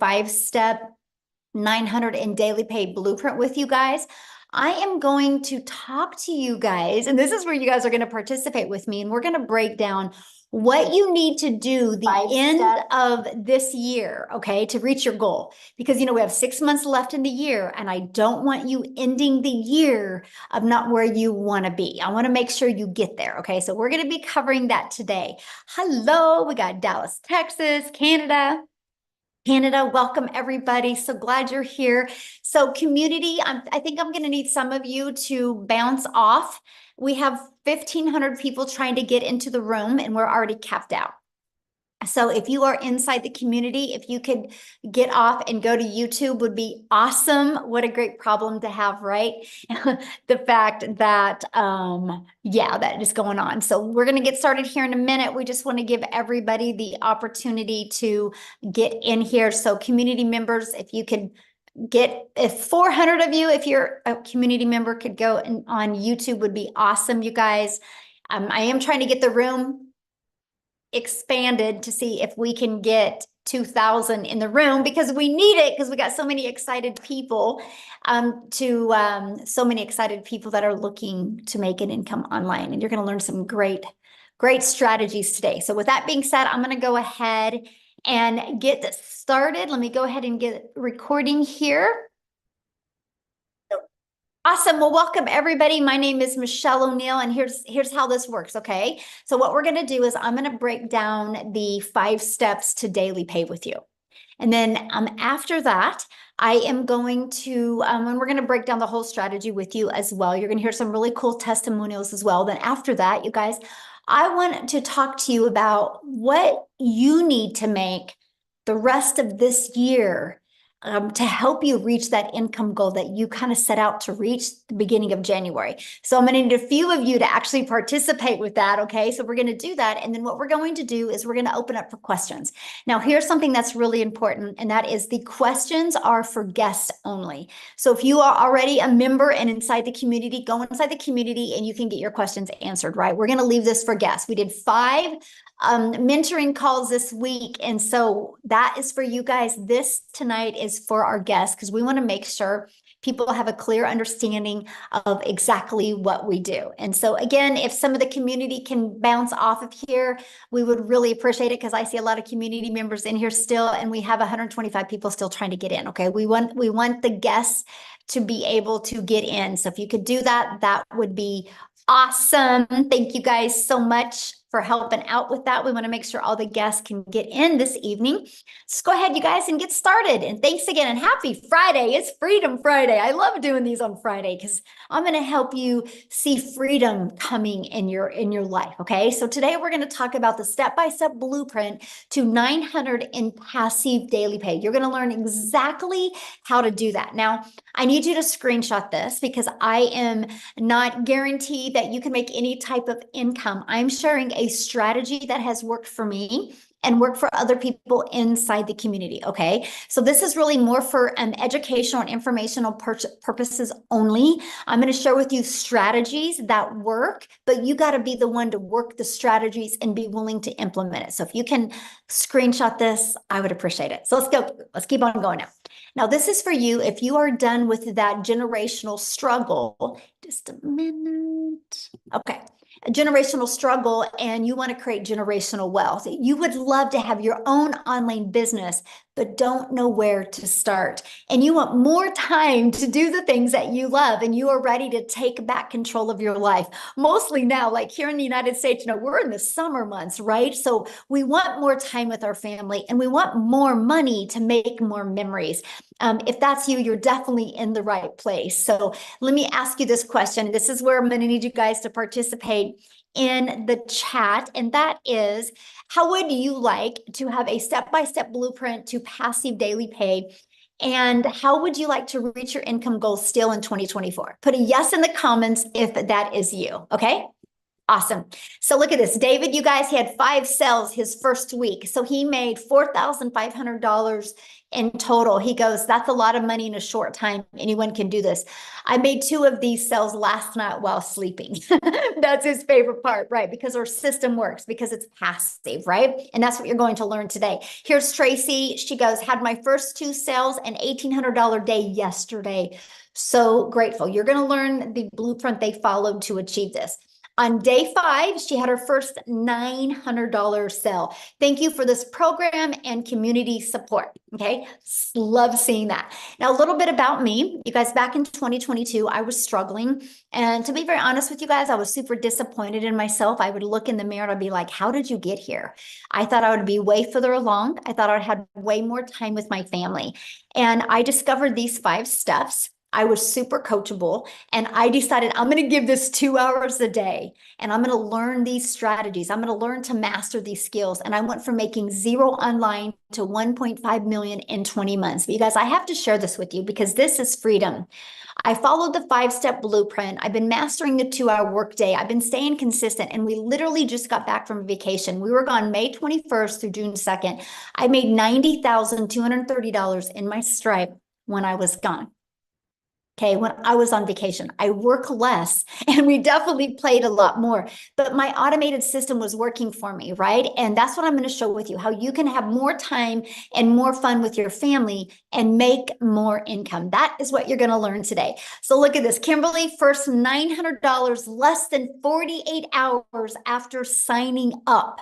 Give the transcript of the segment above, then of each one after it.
5-step 900 in daily pay blueprint with you guys. I am going to talk to you guys, and this is where you guys are going to participate with me, and we're going to break down what you need to do the end of this year, okay, to reach your goal. Because, you know, we have 6 months left in the year, and I don't want you ending the year of not where you want to be. I want to make sure you get there, okay? So we're going to be covering that today. Hello, we got Dallas, Texas, Canada, welcome everybody. So glad you're here. So community, I think I'm going to need some of you to bounce off. We have 1,500 people trying to get into the room and we're already capped out. So if you are inside the community, if you could get off and go to YouTube would be awesome. What a great problem to have, right? The fact that, yeah, that is going on. So we're going to get started here in a minute. We just want to give everybody the opportunity to get in here. So community members, if you could if 400 of you, if you're a community member, could go on YouTube would be awesome, you guys. I am trying to get the room expanded to see if we can get 2,000 in the room because we need it because we got so many excited people so many excited people that are looking to make an income online, and you're going to learn some great strategies today. So with that being said, I'm going to go ahead and get started. Let me go ahead and get recording here. Awesome. Well, welcome everybody. My name is Michelle O'Neill, and here's how this works, okay? So what we're going to do is I'm going to break down the 5 steps to daily pay with you. And then after that, I am going to, and we're going to break down the whole strategy with you as well. You're going to hear some really cool testimonials as well. Then after that, you guys, I want to talk to you about what you need to make the rest of this year to help you reach that income goal that you kind of set out to reach the beginning of January. So I'm going to need a few of you to actually participate with that, okay? So we're going to do that. And then what we're going to do is we're going to open up for questions. Now, here's something that's really important, and that is the questions are for guests only. So if you are already a member and inside the community, go inside the community and you can get your questions answered, right? We're going to leave this for guests. We did 5 mentoring calls this week. And so that is for you guys. This tonight is for our guests because we want to make sure people have a clear understanding of exactly what we do. And so again, if some of the community can bounce off of here, we would really appreciate it because I see a lot of community members in here still, and we have 125 people still trying to get in. Okay. We want the guests to be able to get in. So if you could do that, that would be awesome. Thank you guys so much for helping out with that. We want to make sure all the guests can get in this evening. Let's go ahead, you guys, and get started. And thanks again, and happy Friday. It's Freedom Friday. I love doing these on Friday because I'm going to help you see freedom coming in your life, okay? So today we're going to talk about the step-by-step blueprint to 900 in passive daily pay. You're going to learn exactly how to do that. Now, I need you to screenshot this because I am not guaranteed that you can make any type of income. I'm sharing a strategy that has worked for me and work for other people inside the community, okay? So this is really more for educational and informational purposes only. I'm gonna share with you strategies that work, but you gotta be the one to work the strategies and be willing to implement it. So if you can screenshot this, I would appreciate it. So let's go, let's keep on going now. Now this is for you if you are done with that generational struggle. Just a minute, okay. A generational struggle and you want to create generational wealth. You would love to have your own online business, but don't know where to start. And you want more time to do the things that you love, and you are ready to take back control of your life. Mostly now, like here in the United States, you know, we're in the summer months, right? So we want more time with our family and we want more money to make more memories. If that's you, you're definitely in the right place. So let me ask you this question. This is where I'm going to need you guys to participate in the chat. And that is, how would you like to have a step-by-step blueprint to passive daily pay? And how would you like to reach your income goals still in 2024? Put a yes in the comments if that is you, okay? Awesome. So look at this. David, you guys, he had 5 sales his first week. So he made $4,500 in total. He goes, that's a lot of money in a short time. Anyone can do this. I made 2 of these sales last night while sleeping. That's his favorite part, right? Because our system works, because it's passive, right? And that's what you're going to learn today. Here's Tracy. She goes, had my first 2 sales and $1,800 day yesterday. So grateful. You're going to learn the blueprint they followed to achieve this. On day 5, she had her first $900 sale. Thank you for this program and community support. Okay, love seeing that. Now, a little bit about me. You guys, back in 2022, I was struggling. And to be very honest with you guys, I was super disappointed in myself. I would look in the mirror and I'd be like, how did you get here? I thought I would be way further along. I thought I'd have way more time with my family. And I discovered these 5 steps. I was super coachable, and I decided I'm going to give this 2 hours a day, and I'm going to learn these strategies. I'm going to learn to master these skills. And I went from making 0 online to 1.5 million in 20 months. But you guys, I have to share this with you because this is freedom. I followed the 5-step blueprint. I've been mastering the 2-hour workday. I've been staying consistent, and we literally just got back from vacation. We were gone May 21st through June 2nd. I made $90,230 in my Stripe when I was gone. Okay, when I was on vacation, I work less, and we definitely played a lot more, but my automated system was working for me, right? And that's what I'm going to show with you, how you can have more time and more fun with your family and make more income. That is what you're going to learn today. So look at this. Kimberly, first $900 less than 48 hours after signing up.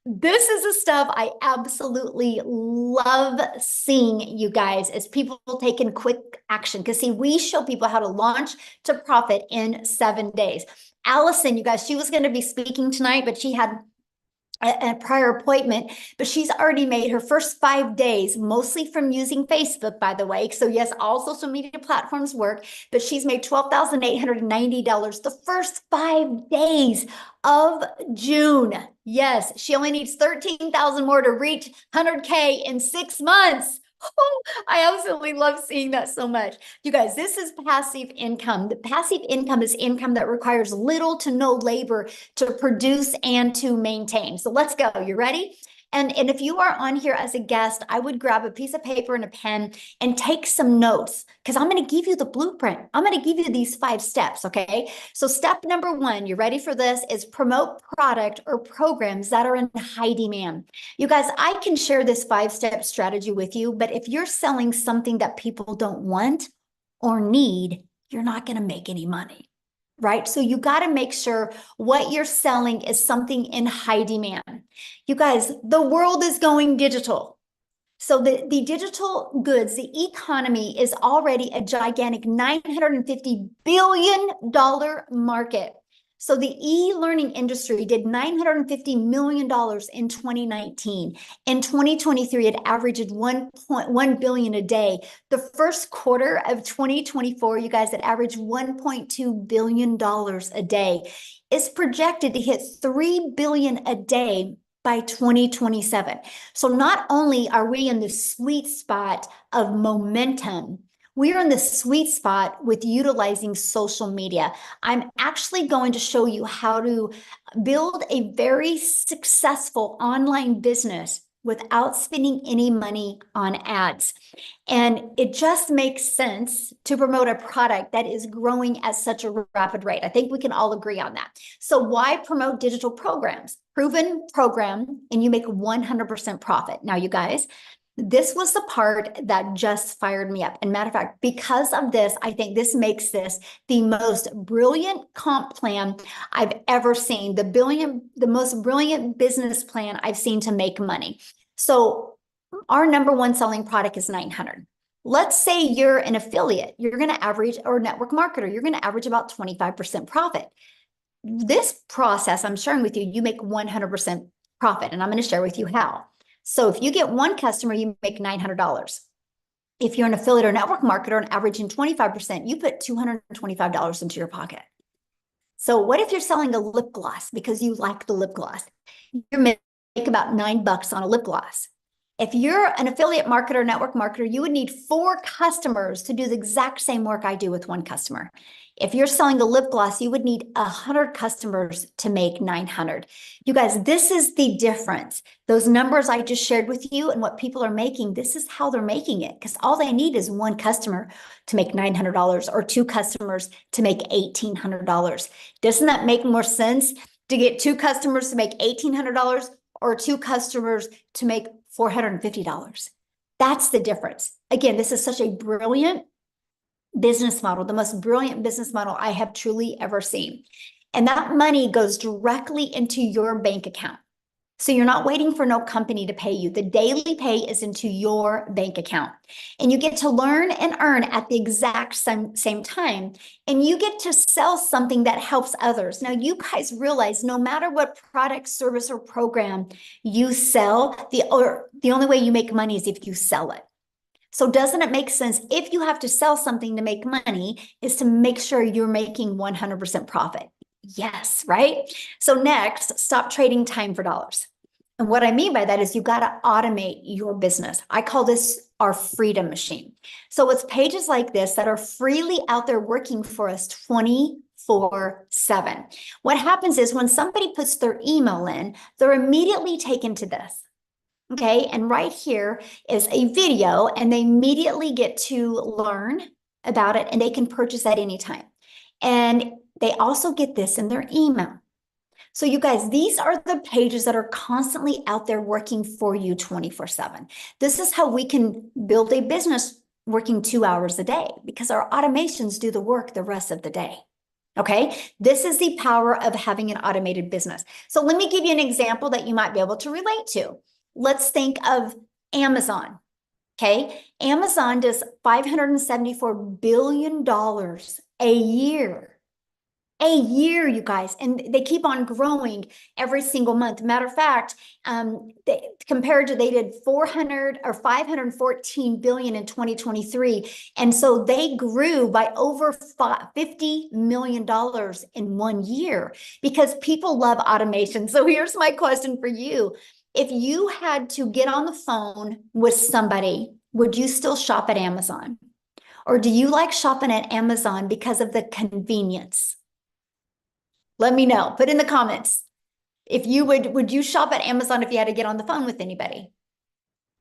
This is the stuff I absolutely love seeing, you guys, as people taking quick action. Because see, we show people how to launch to profit in 7 days. Allison, you guys, she was going to be speaking tonight, but she had a prior appointment, but she's already made her first 5 days, mostly from using Facebook, by the way. So yes, all social media platforms work, but she's made $12,890 the first 5 days of June. Yes, she only needs 13,000 more to reach 100K in 6 months. Oh, I absolutely love seeing that so much. You guys, this is passive income. The passive income is income that requires little to no labor to produce and to maintain. So let's go. You ready? And if you are on here as a guest, I would grab a piece of paper and a pen and take some notes, because I'm going to give you the blueprint. I'm going to give you these 5 steps, okay? So step number 1, you ready for this, is promote product or programs that are in high demand. You guys, I can share this 5-step strategy with you, but if you're selling something that people don't want or need, you're not going to make any money. Right? So you got to make sure what you're selling is something in high demand. You guys, the world is going digital. So the digital goods, the economy is already a gigantic $950 billion market. So the e-learning industry did $950 million in 2019. In 2023, it averaged 1.1 billion a day. The first quarter of 2024, you guys, it averaged $1.2 billion a day. It's projected to hit 3 billion a day by 2027. So not only are we in the sweet spot of momentum, we're in the sweet spot with utilizing social media. I'm actually going to show you how to build a very successful online business without spending any money on ads. And it just makes sense to promote a product that is growing at such a rapid rate. I think we can all agree on that. So why promote digital programs? Proven program, and you make 100% profit. Now, you guys, this was the part that just fired me up. And matter of fact, because of this, I think this makes this the most brilliant comp plan I've ever seen, the most brilliant business plan I've seen to make money. So our number 1 selling product is 900. Let's say you're an affiliate, you're going to average, or network marketer, you're going to average about 25% profit. This process I'm sharing with you, you make 100% profit, and I'm going to share with you how. So if you get 1 customer, you make $900. If you're an affiliate or network marketer and averaging 25%, you put $225 into your pocket. So what if you're selling a lip gloss because you like the lip gloss? You make about $9 on a lip gloss. If you're an affiliate marketer, network marketer, you would need 4 customers to do the exact same work I do with 1 customer. If you're selling a lip gloss, you would need 100 customers to make 900. You guys, this is the difference. Those numbers I just shared with you and what people are making, this is how they're making it, because all they need is one customer to make $900 or two customers to make $1,800. Doesn't that make more sense to get two customers to make $1,800 or two customers to make $450? That's the difference. Again, this is such a brilliant business model, the most brilliant business model I have truly ever seen. And that money goes directly into your bank account. So you're not waiting for no company to pay you. The daily pay is into your bank account. And you get to learn and earn at the exact same time. And you get to sell something that helps others. Now, you guys realize no matter what product, service, or program you sell, the only way you make money is if you sell it. So doesn't it make sense, if you have to sell something to make money, is to make sure you're making 100% profit? Yes, right? So next, stop trading time for dollars. And what I mean by that is you got to automate your business. I call this our freedom machine. So it's pages like this that are freely out there working for us 24/7. What happens is when somebody puts their email in, they're immediately taken to this. Okay, and right here is a video, and they immediately get to learn about it, and they can purchase at any time. And they also get this in their email. So you guys, these are the pages that are constantly out there working for you 24/7. This is how we can build a business working 2 hours a day, because our automations do the work the rest of the day. Okay, this is the power of having an automated business. So let me give you an example that you might be able to relate to. Let's think of Amazon. Okay, Amazon does $574 billion a year. A year, you guys, and they keep on growing every single month. Matter of fact, they did 400 or 514 billion in 2023, and so they grew by over $50 million in 1 year because people love automation. So here's my question for you: if you had to get on the phone with somebody, would you still shop at Amazon, or do you like shopping at Amazon because of the convenience? Let me know. Put in the comments. If you would you shop at Amazon if you had to get on the phone with anybody?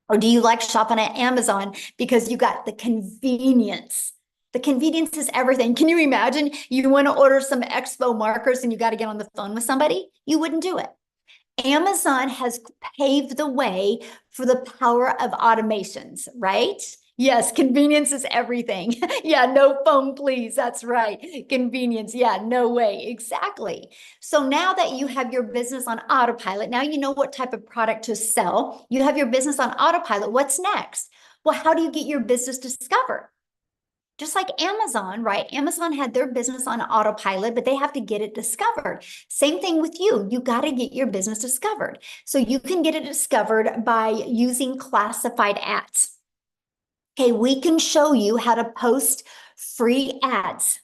Or do you like shopping at Amazon because you got the convenience? The convenience is everything. Can you imagine you want to order some Expo markers and you got to get on the phone with somebody? You wouldn't do it. Amazon has paved the way for the power of automations, right? Yes, convenience is everything. Yeah, no phone, please. That's right. Convenience. Yeah, no way. Exactly. So now that you have your business on autopilot, now you know what type of product to sell. You have your business on autopilot. What's next? Well, how do you get your business discovered? Just like Amazon, right? Amazon had their business on autopilot, but they have to get it discovered. Same thing with you. You got to get your business discovered. So you can get it discovered by using classified ads. Okay, we can show you how to post free ads.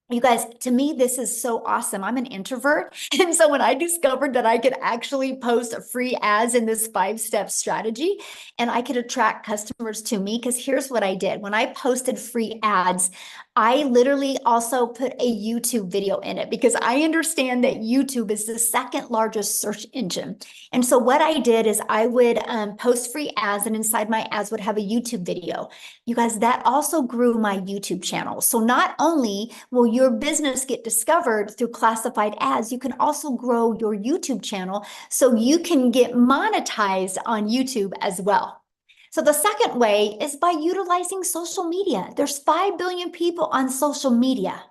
You guys, to me, this is so awesome. I'm an introvert. And so when I discovered that I could actually post free ads in this 5-step strategy, and I could attract customers to me, because here's what I did. When I posted free ads, I literally also put a YouTube video in it, because I understand that YouTube is the second largest search engine. And so what I did is I would post free ads, and inside my ads would have a YouTube video. You guys, that also grew my YouTube channel. So not only will your business get discovered through classified ads, you can also grow your YouTube channel so you can get monetized on YouTube as well. So the second way is by utilizing social media. There's 5 billion people on social media,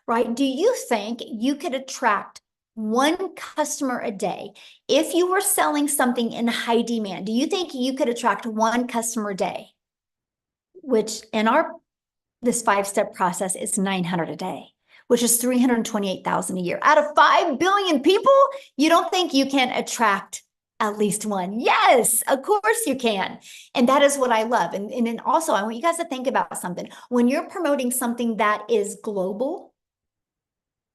right? Do you think you could attract one customer a day if you were selling something in high demand? Do you think you could attract one customer a day? Which in this 5-step process is 900 a day, which is 328,000 a year. Out of 5 billion people, you don't think you can attract at least one? Yes, of course you can. And that is what I love. And then also, I want you guys to think about something. When you're promoting something that is global,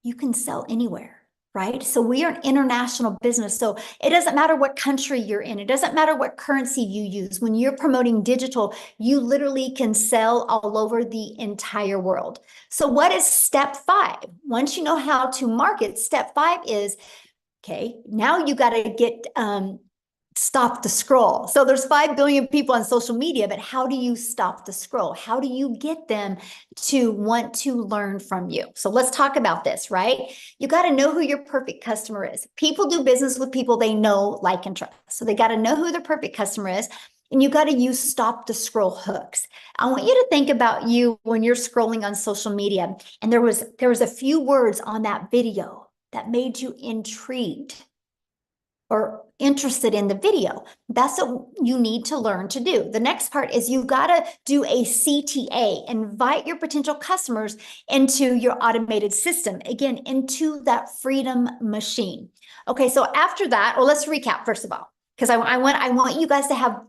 you can sell anywhere, right? So we are an international business. So it doesn't matter what country you're in. It doesn't matter what currency you use. When you're promoting digital, you literally can sell all over the entire world. So what is step 5? Once you know how to market, step 5 is, okay, now you got to get stop the scroll. So there's 5 billion people on social media, but how do you stop the scroll? How do you get them to want to learn from you? So let's talk about this, right? You got to know who your perfect customer is. People do business with people they know, like, and trust. So they got to know who their perfect customer is. And you got to use stop the scroll hooks. I want you to think about you when you're scrolling on social media, and there was a few words on that video that made you intrigued or interested in the video. That's what you need to learn to do. The next part is you got to do a CTA, invite your potential customers into your automated system, again, into that freedom machine. Okay, so after that, well, let's recap first of all, because I want you guys to have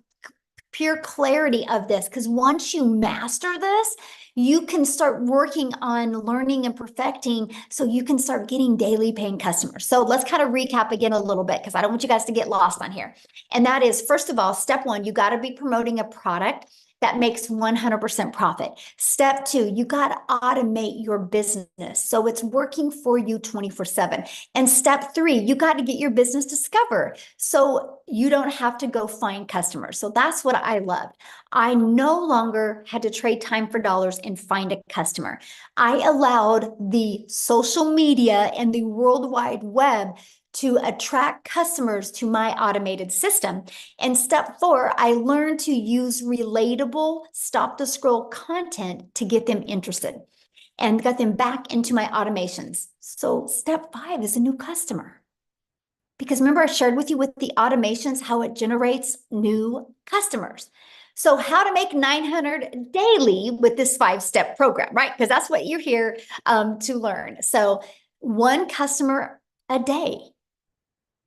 pure clarity of this, because once you master this, you can start working on learning and perfecting so you can start getting daily paying customers. So let's kind of recap again a little bit, because I don't want you guys to get lost on here. And that is, first of all, step 1, you got to be promoting a product that makes 100% profit. Step 2, you got to automate your business so it's working for you 24/7. And step 3, you got to get your business discovered so you don't have to go find customers. So that's what I loved. I no longer had to trade time for dollars and find a customer. I allowed the social media and the World Wide Web to attract customers to my automated system. And step 4, I learned to use relatable stop the scroll content to get them interested and got them back into my automations. So step 5 is a new customer. Because remember, I shared with you with the automations how it generates new customers. So how to make 900 daily with this 5-step program, right? Because that's what you're here to learn. So 1 customer a day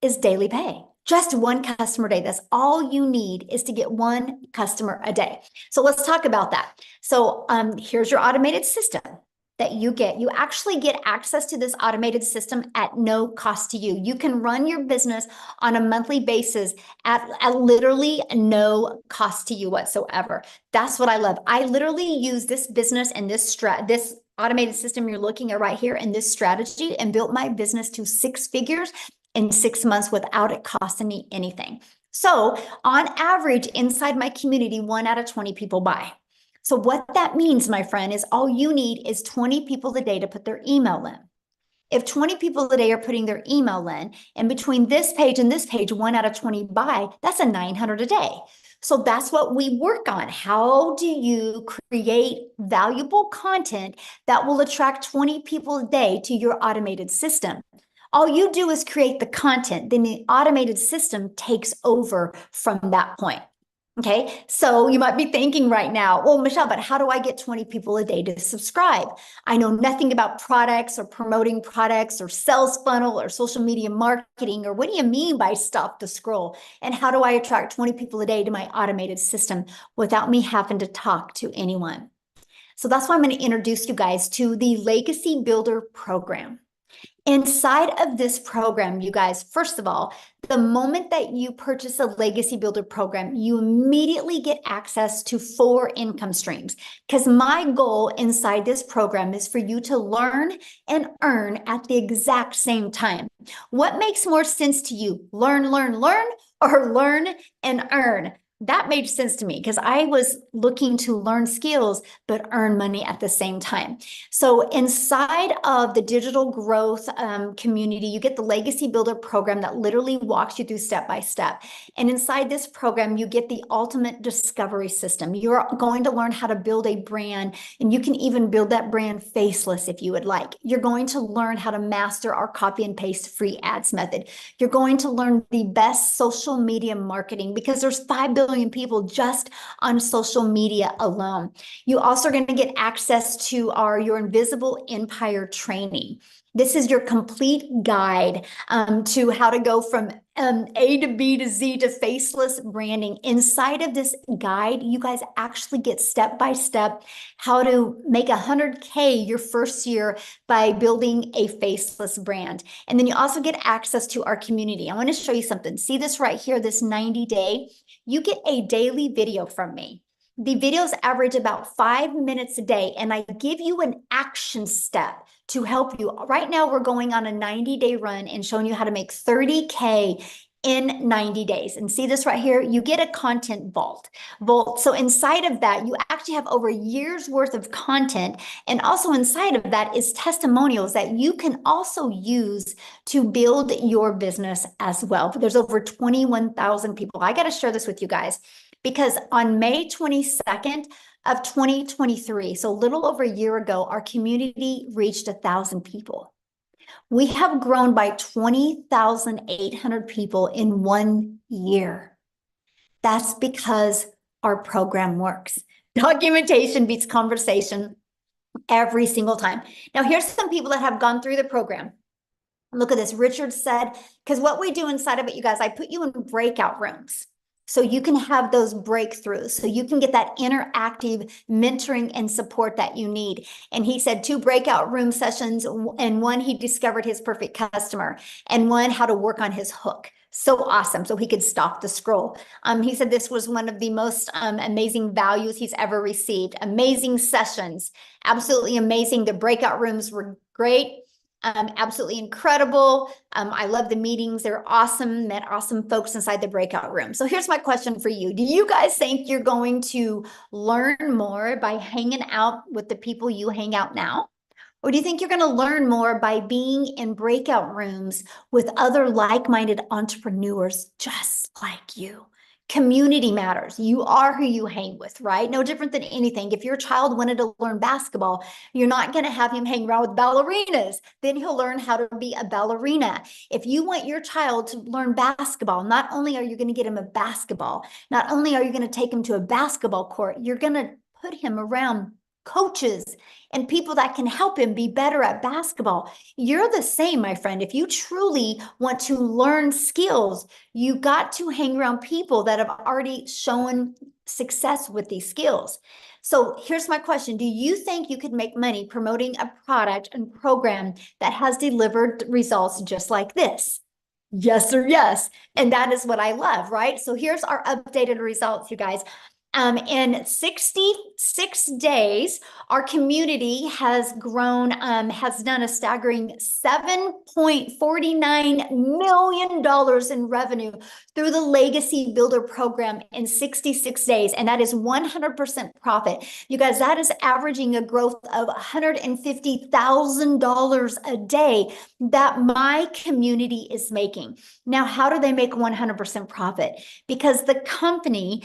is daily pay. Just 1 customer a day. That's all you need, is to get 1 customer a day. So let's talk about that. So here's your automated system that you get. You actually get access to this automated system at no cost to you. You can run your business on a monthly basis at literally no cost to you whatsoever. That's what I love. I literally use this business and this automated system you're looking at right here, and this strategy, and built my business to 6 figures in 6 months without it costing me anything. So on average, inside my community, 1 out of 20 people buy. So what that means, my friend, is all you need is 20 people a day to put their email in. If 20 people a day are putting their email in, and between this page and this page, 1 out of 20 buy, that's a 900 a day. So that's what we work on. How do you create valuable content that will attract 20 people a day to your automated system? All you do is create the content, then the automated system takes over from that point. Okay, so you might be thinking right now, well, Michelle, but how do I get 20 people a day to subscribe? I know nothing about products or promoting products or sales funnel or social media marketing, or what do you mean by stop the scroll? And how do I attract 20 people a day to my automated system without me having to talk to anyone? So that's why I'm going to introduce you guys to the Legacy Builder program. Inside of this program, you guys, first of all, the moment that you purchase a Legacy Builder program, you immediately get access to 4 income streams. Because my goal inside this program is for you to learn and earn at the exact same time. What makes more sense to you? Learn, or learn and earn? That made sense to me, because I was looking to learn skills but earn money at the same time. So inside of the digital growth community, you get the Legacy Builder program that literally walks you through step by step. And inside this program, you get the ultimate discovery system. You're going to learn how to build a brand, and you can even build that brand faceless if you would like. You're going to learn how to master our copy and paste free ads method. You're going to learn the best social media marketing, because there's 5 billion million people just on social media alone. You also are going to get access to Your Invisible Empire training. This is your complete guide to how to go from A to B to Z to faceless branding. Inside of this guide, you guys actually get step-by-step how to make 100K your first year by building a faceless brand. And then you also get access to our community. I want to show you something. See this right here, this 90-day? You get a daily video from me. The videos average about 5 minutes a day, and I give you an action step to help you. Right now, we're going on a 90-day run and showing you how to make 30K in 90 days. And see this right here? You get a content vault. So inside of that, you actually have over a year's worth of content. And also inside of that is testimonials that you can also use to build your business as well. There's over 21,000 people. I got to share this with you guys, because on May 22nd of 2023, so a little over a year ago, our community reached 1,000 people. We have grown by 20,800 people in 1 year. That's because our program works. Documentation beats conversation every single time. Now, here's some people that have gone through the program. Look at this. Richard said, because what we do inside of it, you guys, I put you in breakout rooms, so you can have those breakthroughs, so you can get that interactive mentoring and support that you need. And he said 2 breakout room sessions, and 1, he discovered his perfect customer, and 1, how to work on his hook. So awesome. So he could stop the scroll. He said this was one of the most amazing values he's ever received. Amazing sessions. Absolutely amazing. The breakout rooms were great. Absolutely incredible. I love the meetings. They're awesome. Met awesome folks inside the breakout room. So here's my question for you. Do you guys think you're going to learn more by hanging out with the people you hang out now? Or do you think you're going to learn more by being in breakout rooms with other like-minded entrepreneurs just like you? Community matters. You are who you hang with, right? No different than anything. If your child wanted to learn basketball, you're not going to have him hang around with ballerinas. Then he'll learn how to be a ballerina. If you want your child to learn basketball, not only are you going to get him a basketball, not only are you going to take him to a basketball court, you're going to put him around coaches and people that can help him be better at basketball. You're the same, my friend. If you truly want to learn skills, you got to hang around people that have already shown success with these skills. So here's my question. Do you think you could make money promoting a product and program that has delivered results just like this? Yes or yes. And that is what I love, right? So here's our updated results, you guys. In 66 days, our community has grown, has done a staggering $7.49 million in revenue through the Legacy Builder program in 66 days. And that is 100% profit. You guys, that is averaging a growth of $150,000 a day that my community is making. Now, how do they make 100% profit? Because the company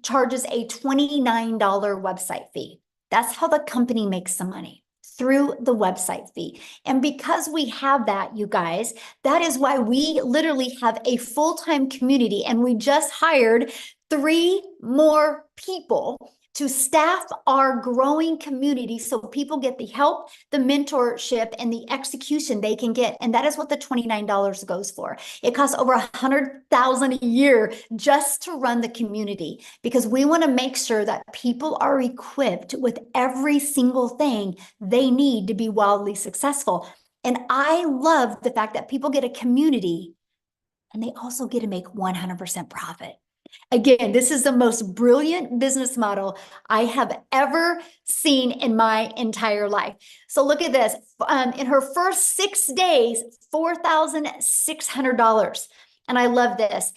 charges a $29 website fee. That's how the company makes some money, through the website fee. And because we have that, you guys, that is why we literally have a full-time community, and we just hired 3 more people to staff our growing community so people get the help, the mentorship, and the execution they can get. And that is what the $29 goes for. It costs over $100,000 a year just to run the community, because we want to make sure that people are equipped with every single thing they need to be wildly successful. And I love the fact that people get a community and they also get to make 100% profit. Again, this is the most brilliant business model I have ever seen in my entire life. So look at this. In her first 6 days, $4,600. And I love this.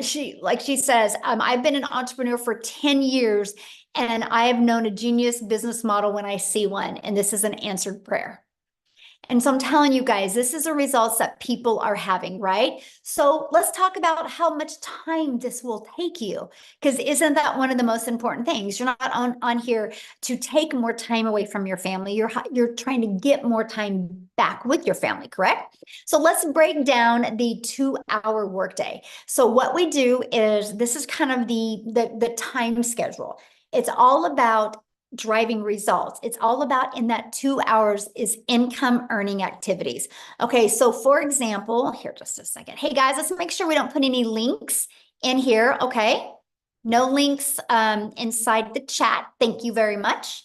She says, I've been an entrepreneur for 10 years, and I have known a genius business model when I see one. And this is an answered prayer. And so I'm telling you guys, this is the results that people are having, right? So let's talk about how much time this will take you, because isn't that one of the most important things? You're not on here to take more time away from your family. You're trying to get more time back with your family, correct? So let's break down the 2-hour workday. So what we do is, this is kind of the time schedule. It's all about driving results. It's all about, in that 2 hours, is income earning activities. Okay, so for example, here, just a second. Hey guys, let's make sure we don't put any links in here, okay? No links inside the chat. Thank you very much.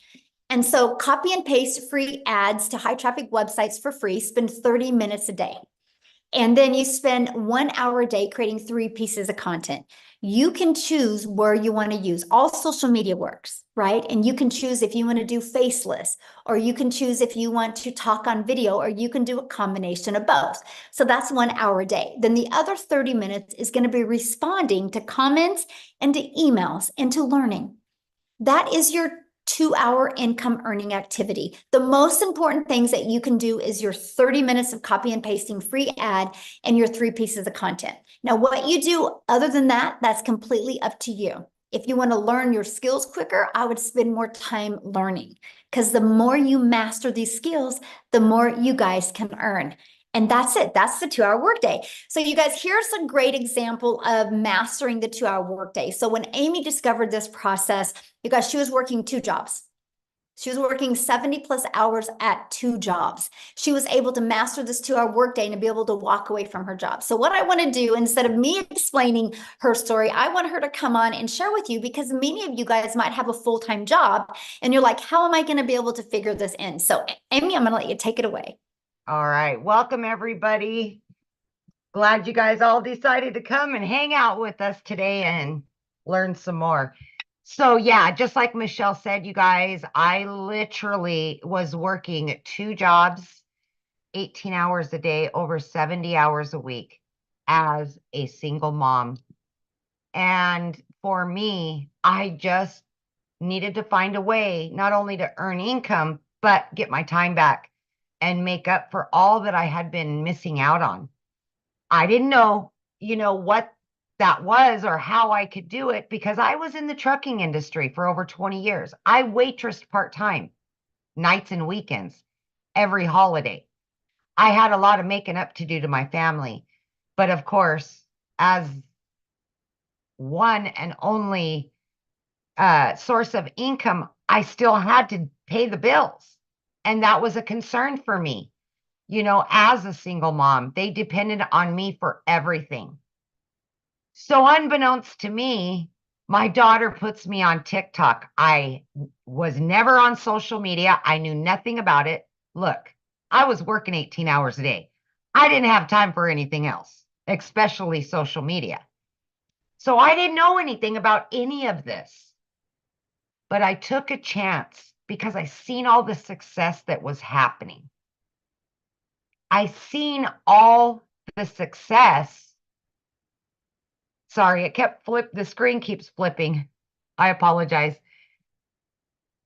And so copy and paste free ads to high traffic websites for free. Spend 30 minutes a day. And then you spend 1 hour a day creating 3 pieces of content. You can choose where you want to use. All social media works, right? And you can choose if you want to do faceless, or you can choose if you want to talk on video, or you can do a combination of both. So that's 1 hour a day. Then the other 30 minutes is going to be responding to comments and to emails and to learning. That is your 2-hour income earning activity. The most important things that you can do is your 30 minutes of copy and pasting free ad and your 3 pieces of content. Now, what you do other than that, that's completely up to you. If you want to learn your skills quicker, I would spend more time learning, because the more you master these skills, the more you guys can earn. And that's it. That's the 2-hour workday. So you guys, here's a great example of mastering the 2-hour workday. So when Amy discovered this process, you guys, she was working 2 jobs. She was working 70 plus hours at 2 jobs. She was able to master this 2-hour workday and to be able to walk away from her job. So what I want to do, instead of me explaining her story, I want her to come on and share with you, because many of you guys might have a full-time job and you're like, how am I going to be able to figure this in? So Amy, I'm going to let you take it away. All right. Welcome, everybody. Glad you guys all decided to come and hang out with us today and learn some more. So yeah, just like Michelle said, you guys, I literally was working 2 jobs, 18 hours a day, over 70 hours a week as a single mom. And for me, I just needed to find a way not only to earn income, but get my time back and make up for all that I had been missing out on. I didn't know, what that was or how I could do it, because I was in the trucking industry for over 20 years. I waitressed part-time, nights and weekends, every holiday. I had a lot of making up to do to my family. But of course, as one and only source of income, I still had to pay the bills. And that was a concern for me. As a single mom, they depended on me for everything. So unbeknownst to me, my daughter puts me on TikTok. I was never on social media. I knew nothing about it. Look, I was working 18 hours a day. I didn't have time for anything else, especially social media. So I didn't know anything about any of this. But I took a chance because I seen all the success that was happening. I seen all the success. Sorry, the screen keeps flipping. I apologize.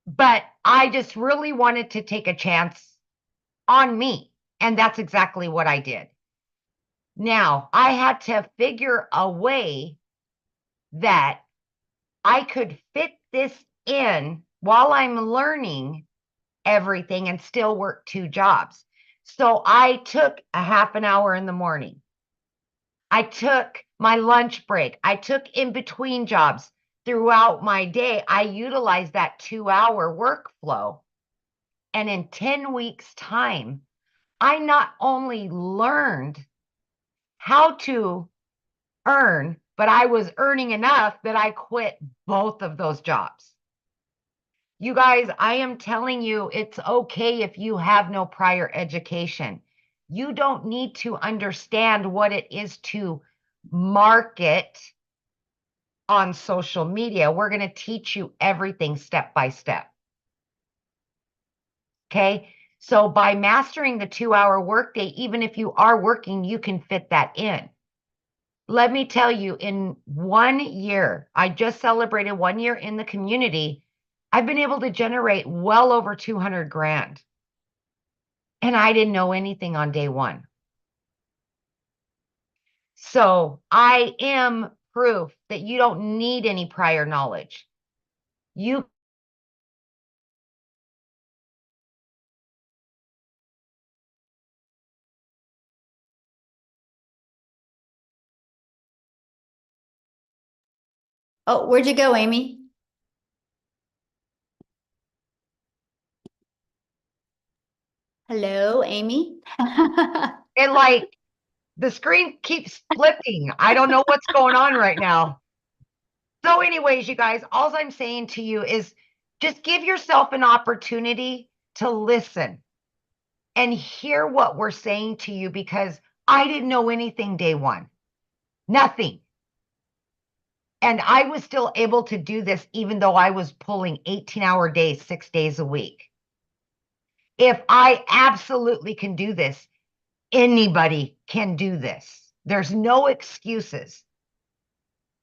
But I just really wanted to take a chance on me. And that's exactly what I did. Now, I had to figure a way that I could fit this in while I'm learning everything and still work 2 jobs. So I took a half an hour in the morning. I took my lunch break. I took in between jobs throughout my day. I utilized that 2-hour workflow. And in 10 weeks' time, I not only learned how to earn, but I was earning enough that I quit both of those jobs. You guys, I am telling you, it's okay if you have no prior education. You don't need to understand what it is to market on social media. We're going to teach you everything step by step. Okay? So by mastering the 2-hour workday, even if you are working, you can fit that in. Let me tell you, in 1 year, I just celebrated 1 year in the community. I've been able to generate well over 200 grand. And I didn't know anything on day one. So I am proof that you don't need any prior knowledge. You Oh, where'd you go, Amy? Hello, Amy? and like the screen keeps flipping. I don't know what's going on right now. So, anyways, you guys, all I'm saying to you is just give yourself an opportunity to listen and hear what we're saying to you, because I didn't know anything day one, nothing. And I was still able to do this even though I was pulling 18-hour days, 6 days a week. If I absolutely can do this, anybody can do this. There's no excuses.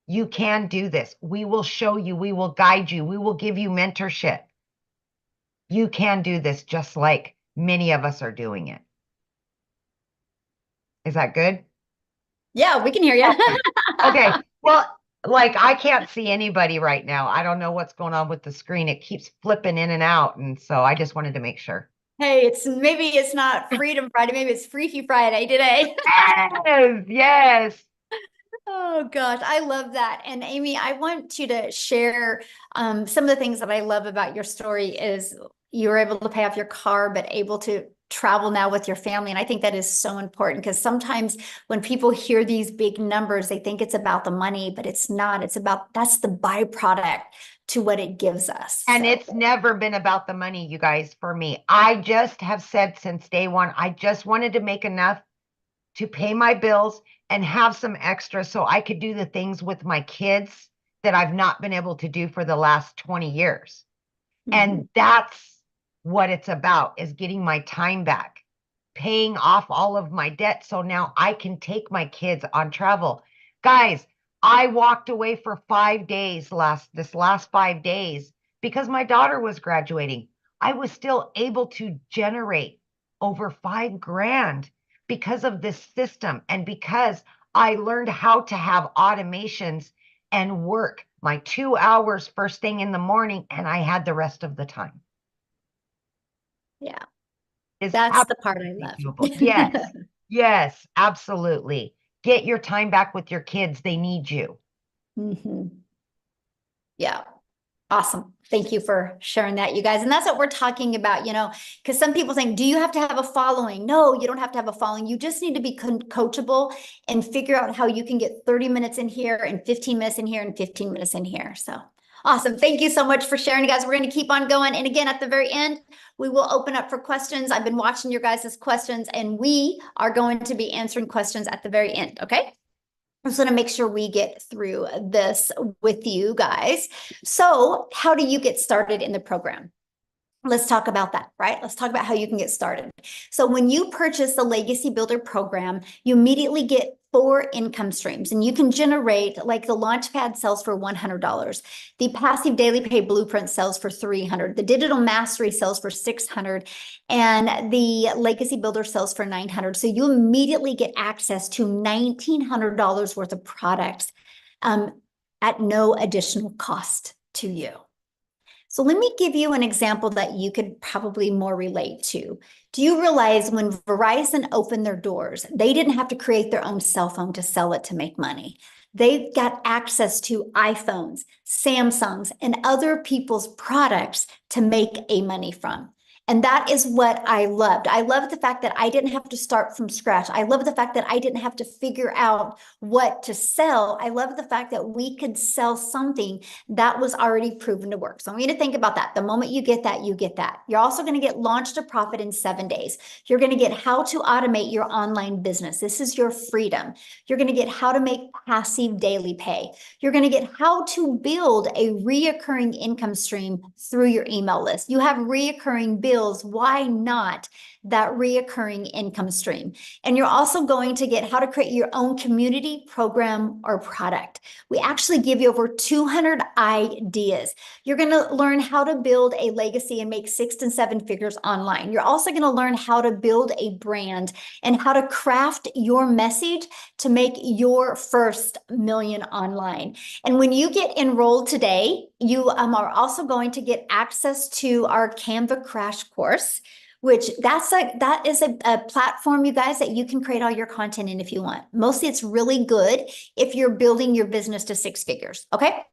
You can do this. We will show you, we will guide you, we will give you mentorship. You can do this just like many of us are doing it. Is that good? Yeah, we can hear you. Okay. Well, like I can't see anybody right now. I don't know what's going on with the screen. It keeps flipping in and out. And so I just wanted to make sure. Hey, maybe it's not Freedom Friday, maybe it's Freaky Friday today. Yes, yes. Oh gosh, I love that. And Amy, I want you to share some of the things that I love about your story is you were able to pay off your car, but able to travel now with your family. And I think that is so important because sometimes when people hear these big numbers, they think it's about the money, but it's not. It's about, that's the byproduct to what it gives us. And it's never been about the money, you guys, for me. I just have said since day one, I just wanted to make enough to pay my bills and have some extra so I could do the things with my kids that I've not been able to do for the last 20 years. And that's what it's about, is getting my time back, paying off all of my debt. So now I can take my kids on travel. Guys, I walked away for 5 days this last 5 days because my daughter was graduating. I was still able to generate over 5 grand because of this system and because I learned how to have automations and work my 2 hours first thing in the morning, and I had the rest of the time. Yeah, Is that's the part I love. doable. Yes, yes, absolutely. Get your time back with your kids. They need you. Yeah. Awesome. Thank you for sharing that, you guys. And that's what we're talking about, because some people think, do you have to have a following? No, you don't have to have a following. You just need to be coachable and figure out how you can get 30 minutes in here and 15 minutes in here and 15 minutes in here. So awesome. Thank you so much for sharing, guys. We're going to keep on going. And again, at the very end, we will open up for questions. I've been watching your guys' questions, and we are going to be answering questions at the very end. Okay. I'm just going to make sure we get through this with you guys. So how do you get started in the program? Let's talk about that, right? Let's talk about how you can get started. So when you purchase the Legacy Builder program, you immediately get 4 income streams, and you can generate, like the Launchpad sells for $100. The Passive Daily Pay Blueprint sells for $300. The Digital Mastery sells for $600. And the Legacy Builder sells for $900. So you immediately get access to $1,900 worth of products at no additional cost to you. So let me give you an example that you could probably more relate to. Do you realize when Verizon opened their doors, they didn't have to create their own cell phone to sell it to make money? They got access to iPhones, Samsungs, and other people's products to make a money from. And that is what I loved. I loved the fact that I didn't have to start from scratch. I love the fact that I didn't have to figure out what to sell. I love the fact that we could sell something that was already proven to work. So I want you to think about that. The moment you get that, you get that. You're also going to get Launch to Profit in 7 days. You're going to get how to automate your online business. This is your freedom. You're going to get how to make passive daily pay. You're going to get how to build a reoccurring income stream through your email list. You have reoccurring bills skills, why not that reoccurring income stream? And you're also going to get how to create your own community, program, or product. We actually give you over 200 ideas. You're going to learn how to build a legacy and make 6 and 7 figures online. You're also going to learn how to build a brand and how to craft your message to make your first million online. And when you get enrolled today, you are also going to get access to our Canva crash course, which that is a platform, you guys, that you can create all your content in if you want. Mostly it's really good if you're building your business to 6 figures, okay?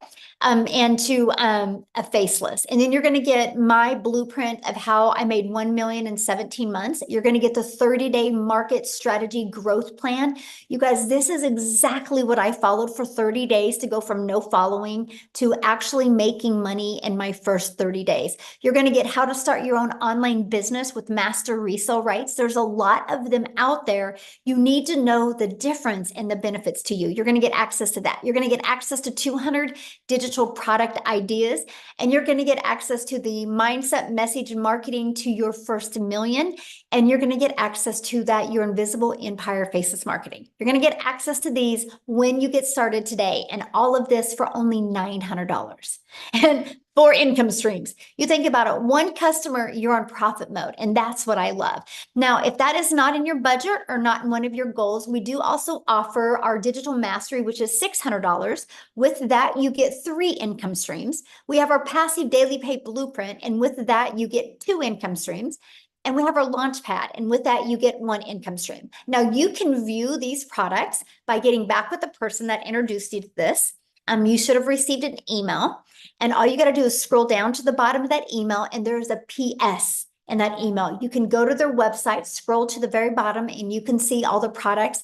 And to a faceless. And then you're going to get my blueprint of how I made 1 million in 17 months. You're going to get the 30-day market strategy growth plan. You guys, this is exactly what I followed for 30 days to go from no following to actually making money in my first 30 days. You're going to get how to start your own online business with master resale rights. There's a lot of them out there. You need to know the difference and the benefits to you. You're going to get access to that. You're going to get access to 200 digital product ideas, and you're going to get access to the mindset message marketing to your first million. And you're going to get access to that, your invisible empire faceless marketing. You're going to get access to these when you get started today. And all of this for only $900. And 4 income streams. You think about it, 1 customer, you're on profit mode. And that's what I love. Now, if that is not in your budget or not in one of your goals, we do also offer our digital mastery, which is $600. With that, you get 3 income streams. We have our passive daily pay blueprint. And with that, you get 2 income streams. And we have our launch pad. And with that, you get 1 income stream. Now, you can view these products by getting back with the person that introduced you to this. You should have received an email. And all you got to do is scroll down to the bottom of that email, and there's a PS in that email. You can go to their website, scroll to the very bottom, and you can see all the products.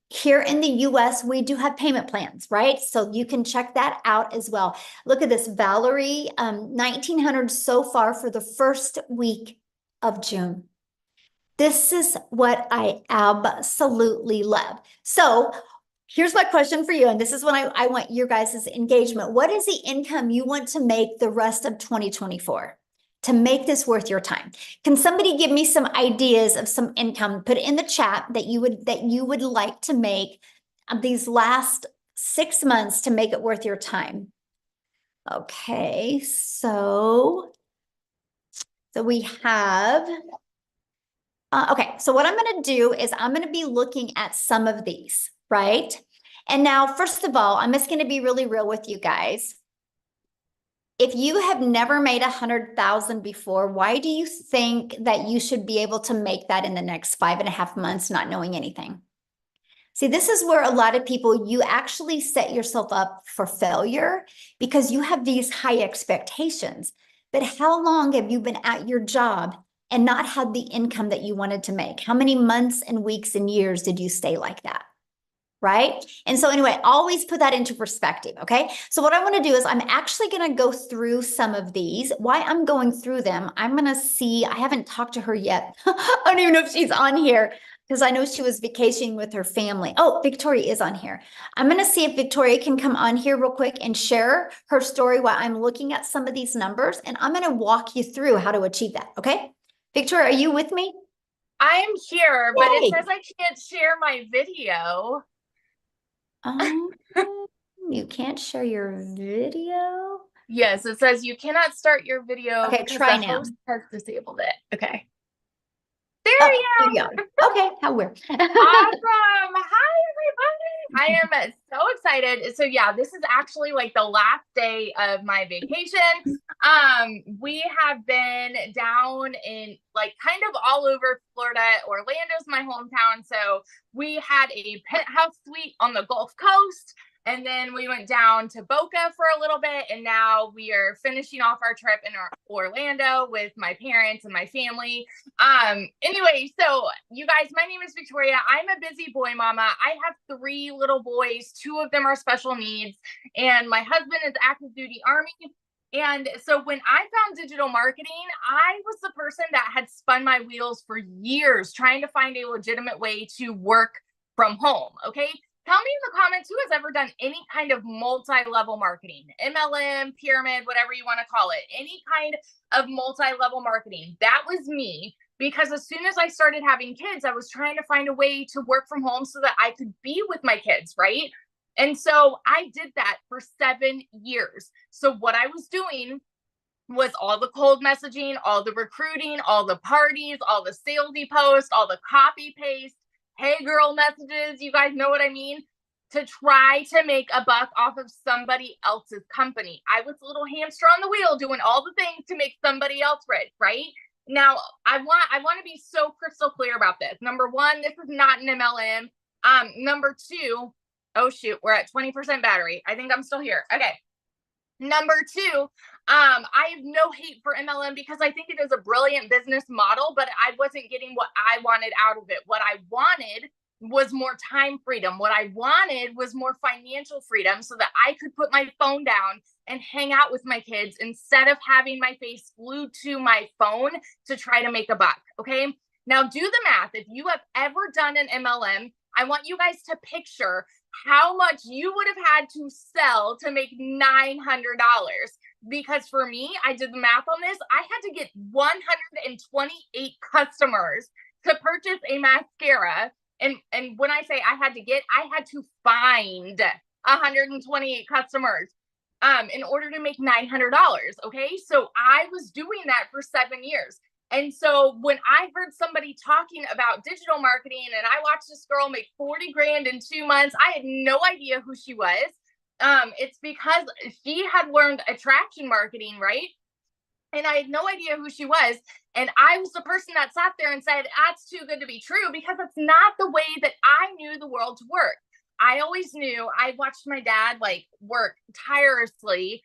Here in the US, we do have payment plans, right? So you can check that out as well. Look at this, Valerie, 1,900 so far for the first week of June. This is what I absolutely love. So here's my question for you, and this is when I want your guys' engagement. What is the income you want to make the rest of 2024 to make this worth your time? Can somebody give me some ideas of some income? Put it in the chat that you would like to make these last 6 months to make it worth your time. Okay, so we have. Okay, so what I'm going to do is I'm going to be looking at some of these, right? And now, first of all, I'm just going to be really real with you guys. If you have never made 100,000 before, why do you think that you should be able to make that in the next 5.5 months, not knowing anything? See, this is where a lot of people, you actually set yourself up for failure because you have these high expectations. But how long have you been at your job and not had the income that you wanted to make? How many months and weeks and years did you stay like that? Right? And so anyway, always put that into perspective, okay? So what I want to do is I'm actually going to go through some of these. Why I'm going through them, I'm going to see, I haven't talked to her yet. I don't even know if she's on here because I know she was vacationing with her family. Oh, Victoria is on here. I'm going to see if Victoria can come on here real quick and share her story while I'm looking at some of these numbers, and I'm going to walk you through how to achieve that, okay? Victoria, are you with me? I'm here, but Yay. it says I can't share my video. You can't share your video? Yes, it says you cannot start your video Okay, because try the now. host has disabled it. Okay. There Oh, we there go. you go. Okay, how weird. Awesome. Hi, everybody. I am so excited. So yeah, this is actually like the last day of my vacation. We have been down in like kind of all over Florida. Orlando's my hometown. So we had a penthouse suite on the Gulf Coast. And then we went down to Boca for a little bit. And now we are finishing off our trip in Orlando with my parents and my family. Anyway, so you guys, my name is Victoria. I'm a busy boy mama. I have 3 little boys. 2 of them are special needs. And my husband is active duty Army. And so when I found digital marketing, I was the person that had spun my wheels for years trying to find a legitimate way to work from home. Okay. Tell me in the comments who has ever done any kind of multi-level marketing, MLM, pyramid, whatever you want to call it, any kind of multi-level marketing. That was me, because as soon as I started having kids, I was trying to find a way to work from home so that I could be with my kids, right? And so I did that for 7 years. So what I was doing was all the cold messaging, all the recruiting, all the parties, all the salesy posts, all the copy paste, hey girl messages, you guys know what I mean, to try to make a buck off of somebody else's company. I was a little hamster on the wheel doing all the things to make somebody else rich, right? Now, I want to be so crystal clear about this. Number one, this is not an MLM. Number two, oh shoot, we're at 20% battery. I think I'm still here. Okay. Number two, I have no hate for MLM because I think it is a brilliant business model, but I wasn't getting what I wanted out of it. What I wanted was more time freedom. What I wanted was more financial freedom so that I could put my phone down and hang out with my kids instead of having my face glued to my phone to try to make a buck. Okay. Now do the math. If you have ever done an MLM, I want you guys to picture how much you would have had to sell to make $900. Because for me, I did the math on this. I had to get 128 customers to purchase a mascara. And when I say I had to find 128 customers in order to make $900. Okay. So I was doing that for 7 years. And so when I heard somebody talking about digital marketing and I watched this girl make 40 grand in 2 months, I had no idea who she was. It's because she had learned attraction marketing, right? And I had no idea who she was. And I was the person that sat there and said, that's too good to be true, because it's not the way that I knew the world to work. I always knew, I watched my dad like work tirelessly.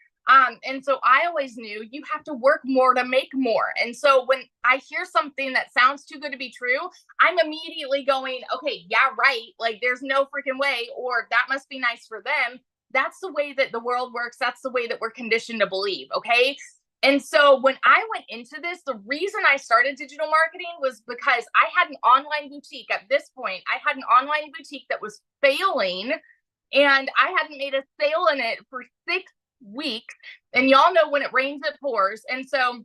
And so I always knew you have to work more to make more. And so when I hear something that sounds too good to be true, I'm immediately going, okay, yeah, right. Like there's no freaking way, or that must be nice for them. That's the way that the world works. That's the way that we're conditioned to believe. Okay. And so when I went into this, the reason I started digital marketing was because I had an online boutique. At this point, I had an online boutique that was failing, and I hadn't made a sale in it for 6 weeks. And y'all know when it rains, it pours. And so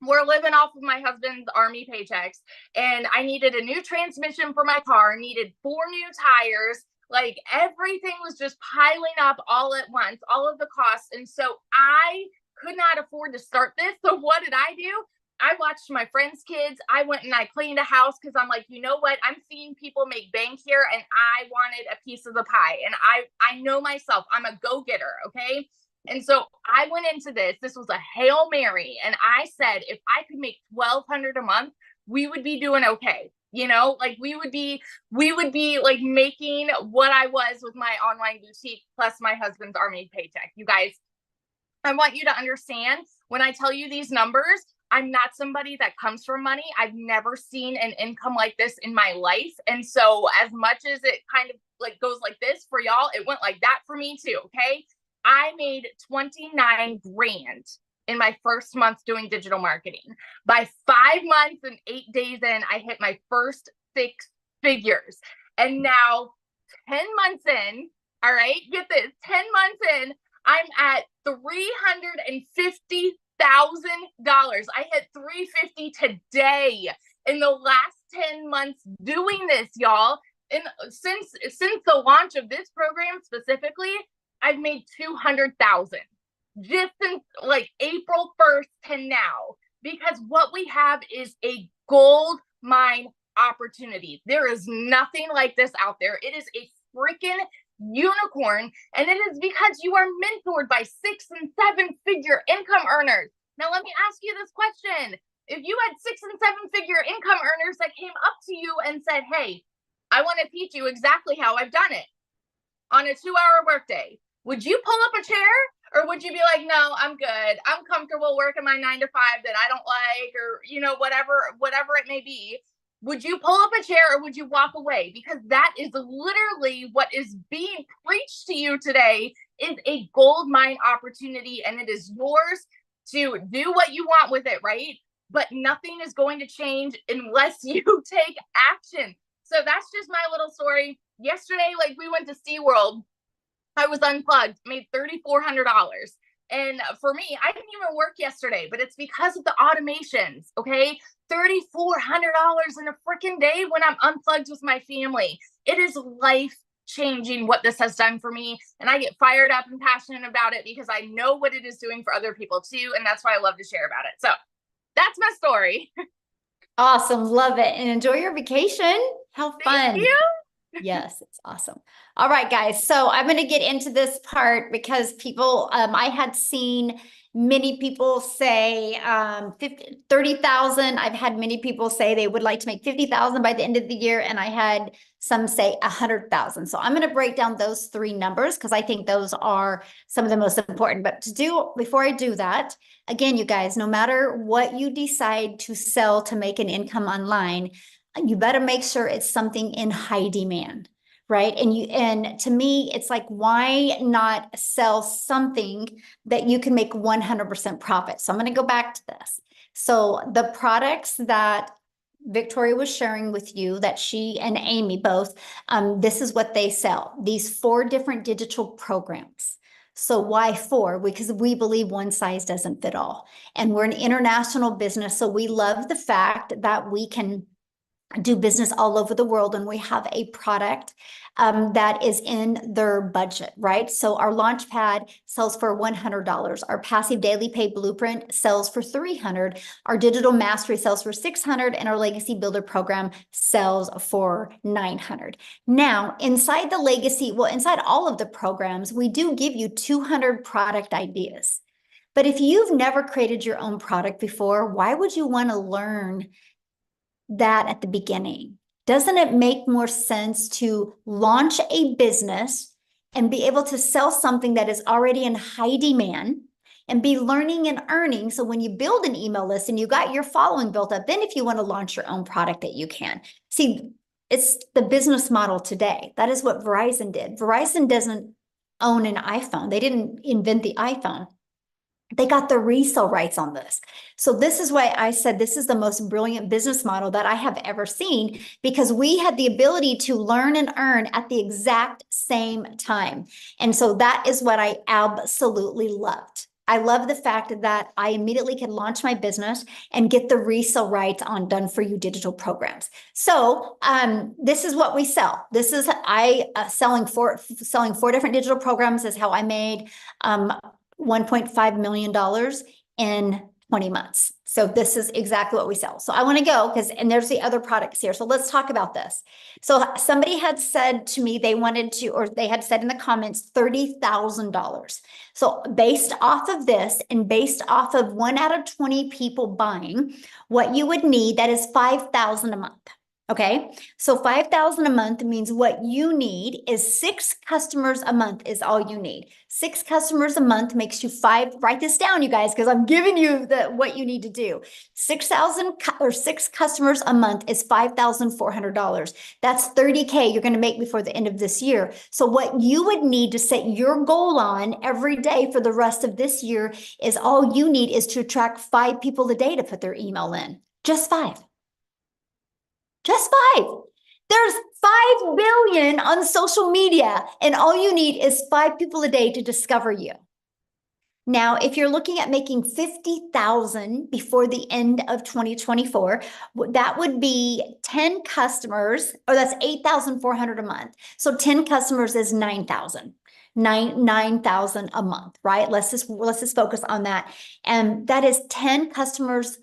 we're living off of my husband's army paychecks, and I needed a new transmission for my car, needed 4 new tires. Like everything was just piling up all at once, all of the costs. And so I could not afford to start this. So what did I do? I watched my friends' kids. I went and I cleaned a house because I'm like, you know what? I'm seeing people make bank here, and I wanted a piece of the pie. And I know myself, I'm a go-getter. Okay. And so I went into this. This was a Hail Mary. And I said, if I could make $1,200 a month, we would be doing okay. You know, like we would be like making what I was with my online boutique plus my husband's army paycheck. You guys, I want you to understand, when I tell you these numbers, I'm not somebody that comes from money. I've never seen an income like this in my life. And so as much as it kind of like goes like this for y'all, it went like that for me too. Okay. I made 29 grand in my first month doing digital marketing. By 5 months and 8 days in, I hit my first 6 figures. And now 10 months in, all right, get this, 10 months in, I'm at $350,000. I hit 350 today in the last 10 months doing this, y'all. And since the launch of this program specifically, I've made 200,000 just since like April 1st to now, because what we have is a gold mine opportunity. There is nothing like this out there. It is a freaking unicorn, and it is because you are mentored by 6- and 7-figure income earners. Now, let me ask you this question. If you had 6- and 7-figure income earners that came up to you and said, hey, I want to teach you exactly how I've done it on a 2-hour workday, would you pull up a chair, or would you be like, no, I'm good. I'm comfortable working my 9 to 5 that I don't like, or, you know, whatever it may be. Would you pull up a chair, or would you walk away? Because that is literally what is being preached to you today, is a gold mine opportunity, and it is yours to do what you want with it, right? But nothing is going to change unless you take action. So that's just my little story. yesterday, like we went to SeaWorld. I was unplugged, made $3,400. And for me, I didn't even work yesterday, but it's because of the automations. Okay. $3,400 in a freaking day when I'm unplugged with my family. It is life changing what this has done for me. And I get fired up and passionate about it because I know what it is doing for other people too. And that's why I love to share about it. So that's my story. Awesome. Love it. And enjoy your vacation. How fun. Thank you. Yes, it's awesome. All right, guys. So I'm going to get into this part because people, I had seen many people say 30,000. I've had many people say they would like to make 50,000 by the end of the year. And I had some say 100,000. So I'm going to break down those three numbers because I think those are some of the most important. But before I do that, again, you guys, no matter what you decide to sell to make an income online, you better make sure it's something in high demand, right? And to me, it's like, why not sell something that you can make 100% profit? So I'm going to go back to this. So the products that Victoria was sharing with you, that she and Amy both, this is what they sell. These 4 different digital programs. So why 4? Because we believe one size doesn't fit all. And we're an international business. So we love the fact that we can do business all over the world, and we have a product that is in their budget, right? So our Launchpad sells for $100. Our Passive Daily Pay Blueprint sells for $300. Our Digital Mastery sells for $600, and our Legacy Builder program sells for $900. Now, inside all of the programs, we do give you 200 product ideas. But if you've never created your own product before, why would you want to learn that at the beginning? Doesn't it make more sense to launch a business and be able to sell something that is already in high demand and be learning and earning? So when you build an email list and you got your following built up, then if you want to launch your own product, that you can. See, it's the business model today. That is what Verizon did. Verizon doesn't own an iPhone. They didn't invent the iPhone. They got the resale rights on this. So this is why I said this is the most brilliant business model that I have ever seen, because we had the ability to learn and earn at the exact same time. And so that is what I absolutely loved. I love the fact that I immediately could launch my business and get the resale rights on done for you digital programs. So this is what we sell. This is selling 4 different digital programs is how I made $1.5 million in 20 months. So this is exactly what we sell. So I want to go and there's the other products here. So let's talk about this. So somebody had said to me, they had said in the comments, $30,000. So based off of this and based off of 1 out of 20 people buying, what you would need, that is $5,000 a month. Okay, so $5,000 a month means what you need is 6 customers a month is all you need. 6 customers a month makes you 5. Write this down, you guys, because I'm giving you what you need to do. 6 customers a month is $5,400. That's $30K you're going to make before the end of this year. So what you would need to set your goal on every day for the rest of this year is all you need is to attract 5 people a day to put their email in. Just 5. Just 5. There's 5 billion on social media, and all you need is 5 people a day to discover you. Now, if you're looking at making 50,000 before the end of 2024, that would be 10 customers, or that's 8,400 a month. So 10 customers is 9,000. 9,000 a month, right? Let's just focus on that. And that is 10 customers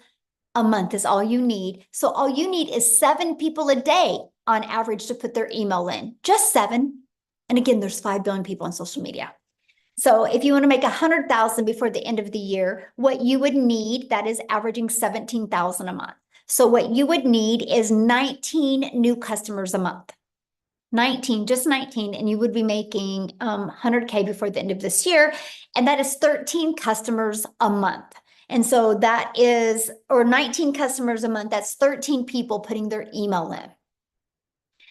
a month is all you need. So all you need is 7 people a day on average to put their email in. Just 7. And again, there's 5 billion people on social media. So if you want to make 100,000 before the end of the year, what you would need, that is averaging 17,000 a month. So what you would need is 19 new customers a month. 19, just 19, and you would be making 100K before the end of this year. And that is 13 customers a month. And so that is, or 19 customers a month, that's 13 people putting their email in.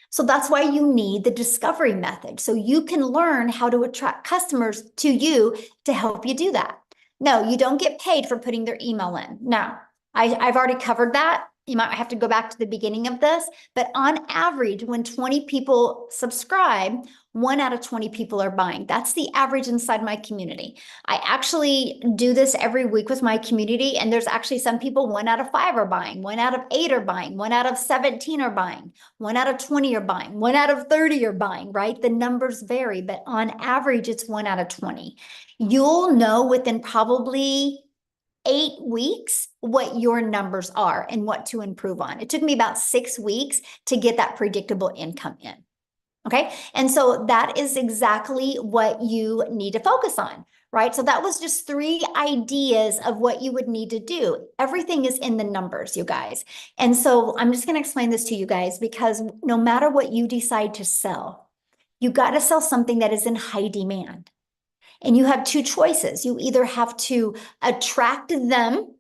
So that's why you need the discovery method. So you can learn how to attract customers to you to help you do that. No, you don't get paid for putting their email in. No, I've already covered that. you might have to go back to the beginning of this, but on average, when 20 people subscribe, 1 out of 20 people are buying. That's the average inside my community. I actually do this every week with my community, and there's actually some people 1 out of 5 are buying, 1 out of 8 are buying, 1 out of 17 are buying, 1 out of 20 are buying, 1 out of 30 are buying, right? The numbers vary, but on average, it's 1 out of 20. You'll know within probably 8 weeks what your numbers are and what to improve on. It took me about 6 weeks to get that predictable income in. Okay. And so that is exactly what you need to focus on, right? So that was just 3 ideas of what you would need to do. Everything is in the numbers, you guys. And so I'm just going to explain this to you guys, because no matter what you decide to sell, you got to sell something that is in high demand. And you have 2 choices. You either have to attract them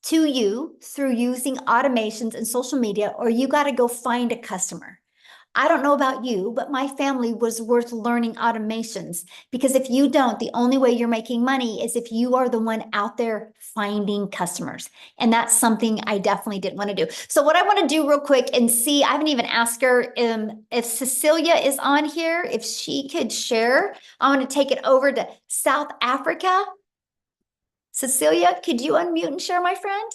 to you through using automations and social media, or you got to go find a customer. I don't know about you, but my family was worth learning automations, because if you don't, the only way you're making money is if you are the one out there finding customers. And that's something I definitely didn't want to do. So what I want to do real quick and see, I haven't even asked her if Cecilia is on here, if she could share. I want to take it over to South Africa. Cecilia, could you unmute and share, my friend?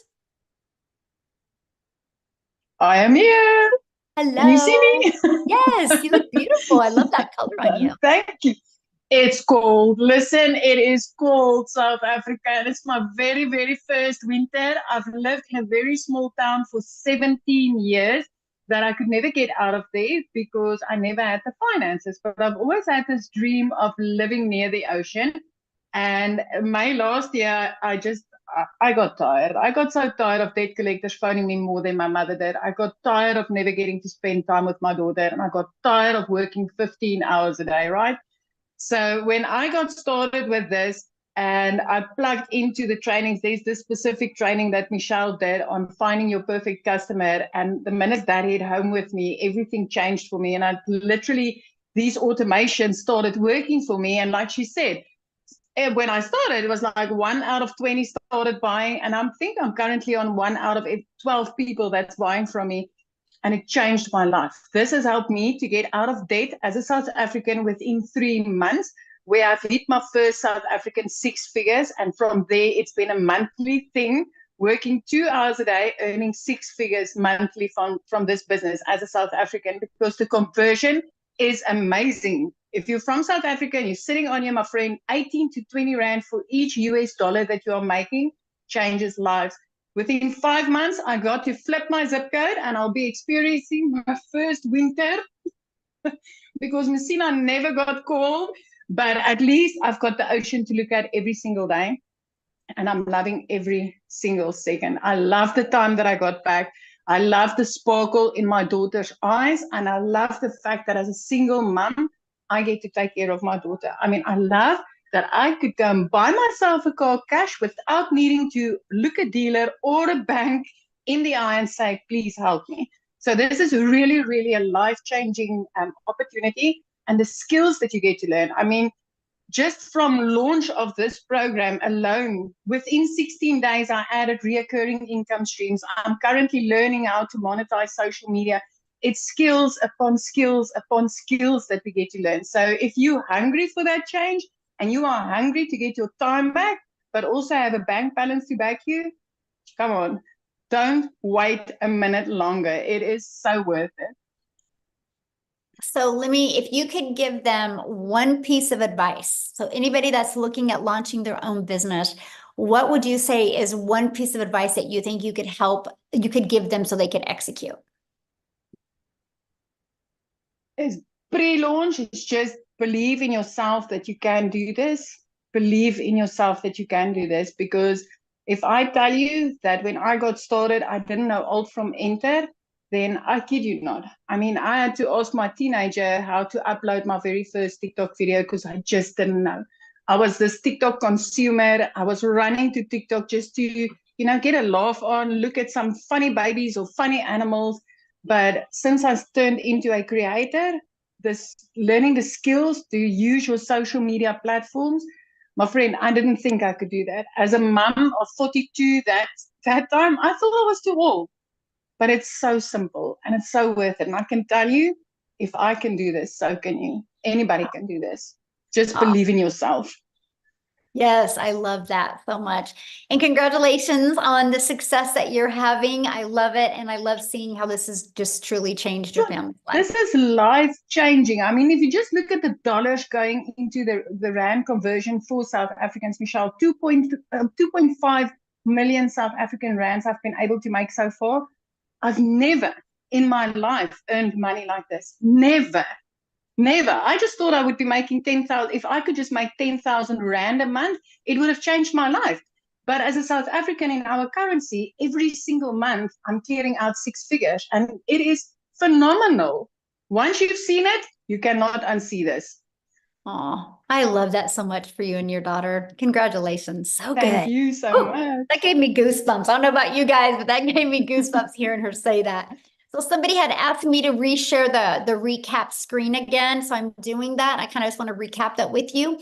I am here. Hello. Can you see me? Yes, you look beautiful. I love that color on you. Thank you. It's cold. Listen, it is cold, South Africa, and it's my very, very first winter. I've lived in a very small town for 17 years that I could never get out of there because I never had the finances. But I've always had this dream of living near the ocean. And May last year, I got tired. I got so tired of debt collectors phoning me more than my mother did. I got tired of never getting to spend time with my daughter. And I got tired of working 15 hours a day, right? So when I got started with this and I plugged into the trainings, there's this specific training that Michelle did on finding your perfect customer. And the minute that hit home with me, everything changed for me. And I literally, these automations started working for me. And like she said, when I started, it was like 1 out of 20 started buying. And I think I'm currently on 1 out of 12 people that's buying from me. And it changed my life. This has helped me to get out of debt as a South African within 3 months, where I've hit my first South African 6 figures. And from there, it's been a monthly thing, working 2 hours a day, earning 6 figures monthly from this business as a South African, because the conversion is amazing. If you're from South Africa and you're sitting on here, my friend, 18 to 20 Rand for each US dollar that you are making changes lives. Within 5 months, I got to flip my zip code and I'll be experiencing my first winter because Messina never got cold, but at least I've got the ocean to look at every single day. And I'm loving every single second. I love the time that I got back. I love the sparkle in my daughter's eyes. And I love the fact that as a single mom, I get to take care of my daughter. I mean, I love that I could go and buy myself a car cash without needing to look a dealer or a bank in the eye and say, please help me. So this is really, really a life-changing opportunity, and the skills that you get to learn. I mean, just from launch of this program alone, within 16 days, I added reoccurring income streams. I'm currently learning how to monetize social media. It's skills upon skills upon skills that we get to learn. So if you're hungry for that change and you are hungry to get your time back, but also have a bank balance to back you, come on, don't wait a minute longer. It is so worth it. So if you could give them one piece of advice, so anybody that's looking at launching their own business, what would you say is one piece of advice that you think you could give them so they can execute? It's pre-launch. It's just believe in yourself that you can do this. Believe in yourself that you can do this, because if I tell you that when I got started, I didn't know alt from enter, then I kid you not. I mean, I had to ask my teenager how to upload my very first TikTok video because I just didn't know. I was this TikTok consumer. I was running to TikTok just to, get a laugh on, look at some funny babies or funny animals. But since I turned into a creator, learning the skills to use your social media platforms, my friend, I didn't think I could do that. As a mom of 42 that time, I thought I was too old. but it's so simple and it's so worth it. And I can tell you, if I can do this, so can you. Anybody can do this. Just believe in yourself. Yes, I love that so much. And congratulations on the success that you're having. I love it. And I love seeing how this has just truly changed your family's life. This is life changing. I mean, if you just look at the dollars going into the Rand conversion for South Africans, Michelle, 2.5 million South African Rands I've been able to make so far. I've never in my life earned money like this. Never. Never. I just thought I would be making 10,000. If I could just make 10,000 Rand a month, it would have changed my life. But as a South African in our currency, every single month I'm clearing out 6 figures, and it is phenomenal. Once you've seen it, you cannot unsee this. Oh, I love that so much for you and your daughter. Congratulations. So good. Thank you so much. That gave me goosebumps. I don't know about you guys, but that gave me goosebumps hearing her say that. So somebody had asked me to reshare the recap screen again. So I'm doing that. I kind of just want to recap that with you.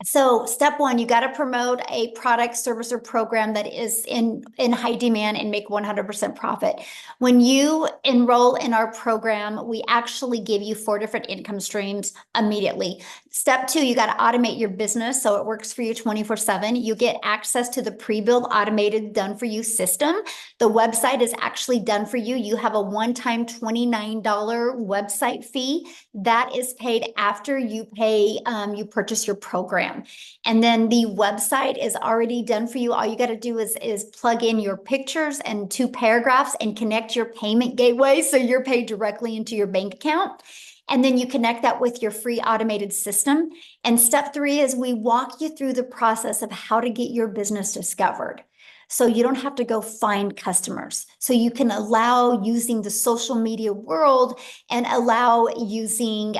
So step one, you got to promote a product, service, or program that is in high demand and make 100% profit. When you enroll in our program, we actually give you 4 different income streams immediately. Step 2, you got to automate your business so it works for you 24/7. You get access to the pre-built automated done for you system. The website is actually done for you. You have a one-time $29 website fee that is paid after you you purchase your program. And then the website is already done for you. All you got to do is plug in your pictures and 2 paragraphs and connect your payment gateway so you're paid directly into your bank account. And then you connect that with your free automated system. And step 3 is we walk you through the process of how to get your business discovered. So you don't have to go find customers. So you can allow using the social media world and allow using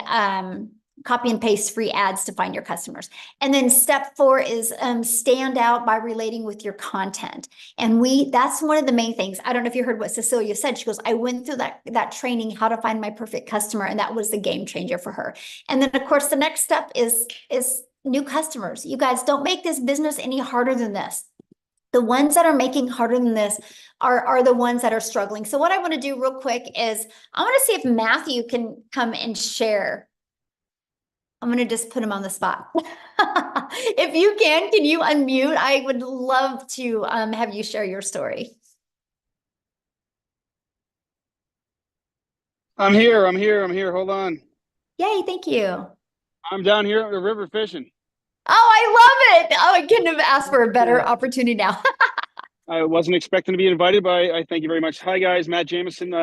copy and paste free ads to find your customers. And then step 4 is stand out by relating with your content. And that's one of the main things. I don't know if you heard what Cecilia said. She goes, I went through that training, how to find my perfect customer. And that was the game changer for her. And then of course, the next step is new customers. You guys, don't make this business any harder than this. The ones that are making harder than this are the ones that are struggling. So what I want to do real quick is I want to see if Matthew can come and share. I'm going to just put him on the spot. If you can you unmute? I would love to have you share your story. I'm here. Hold on. Yay, thank you. I'm down here at the river fishing. Oh, I love it. Oh, I couldn't have asked for a better opportunity now. I wasn't expecting to be invited, but I thank you very much. Hi, guys. Matt Jameson,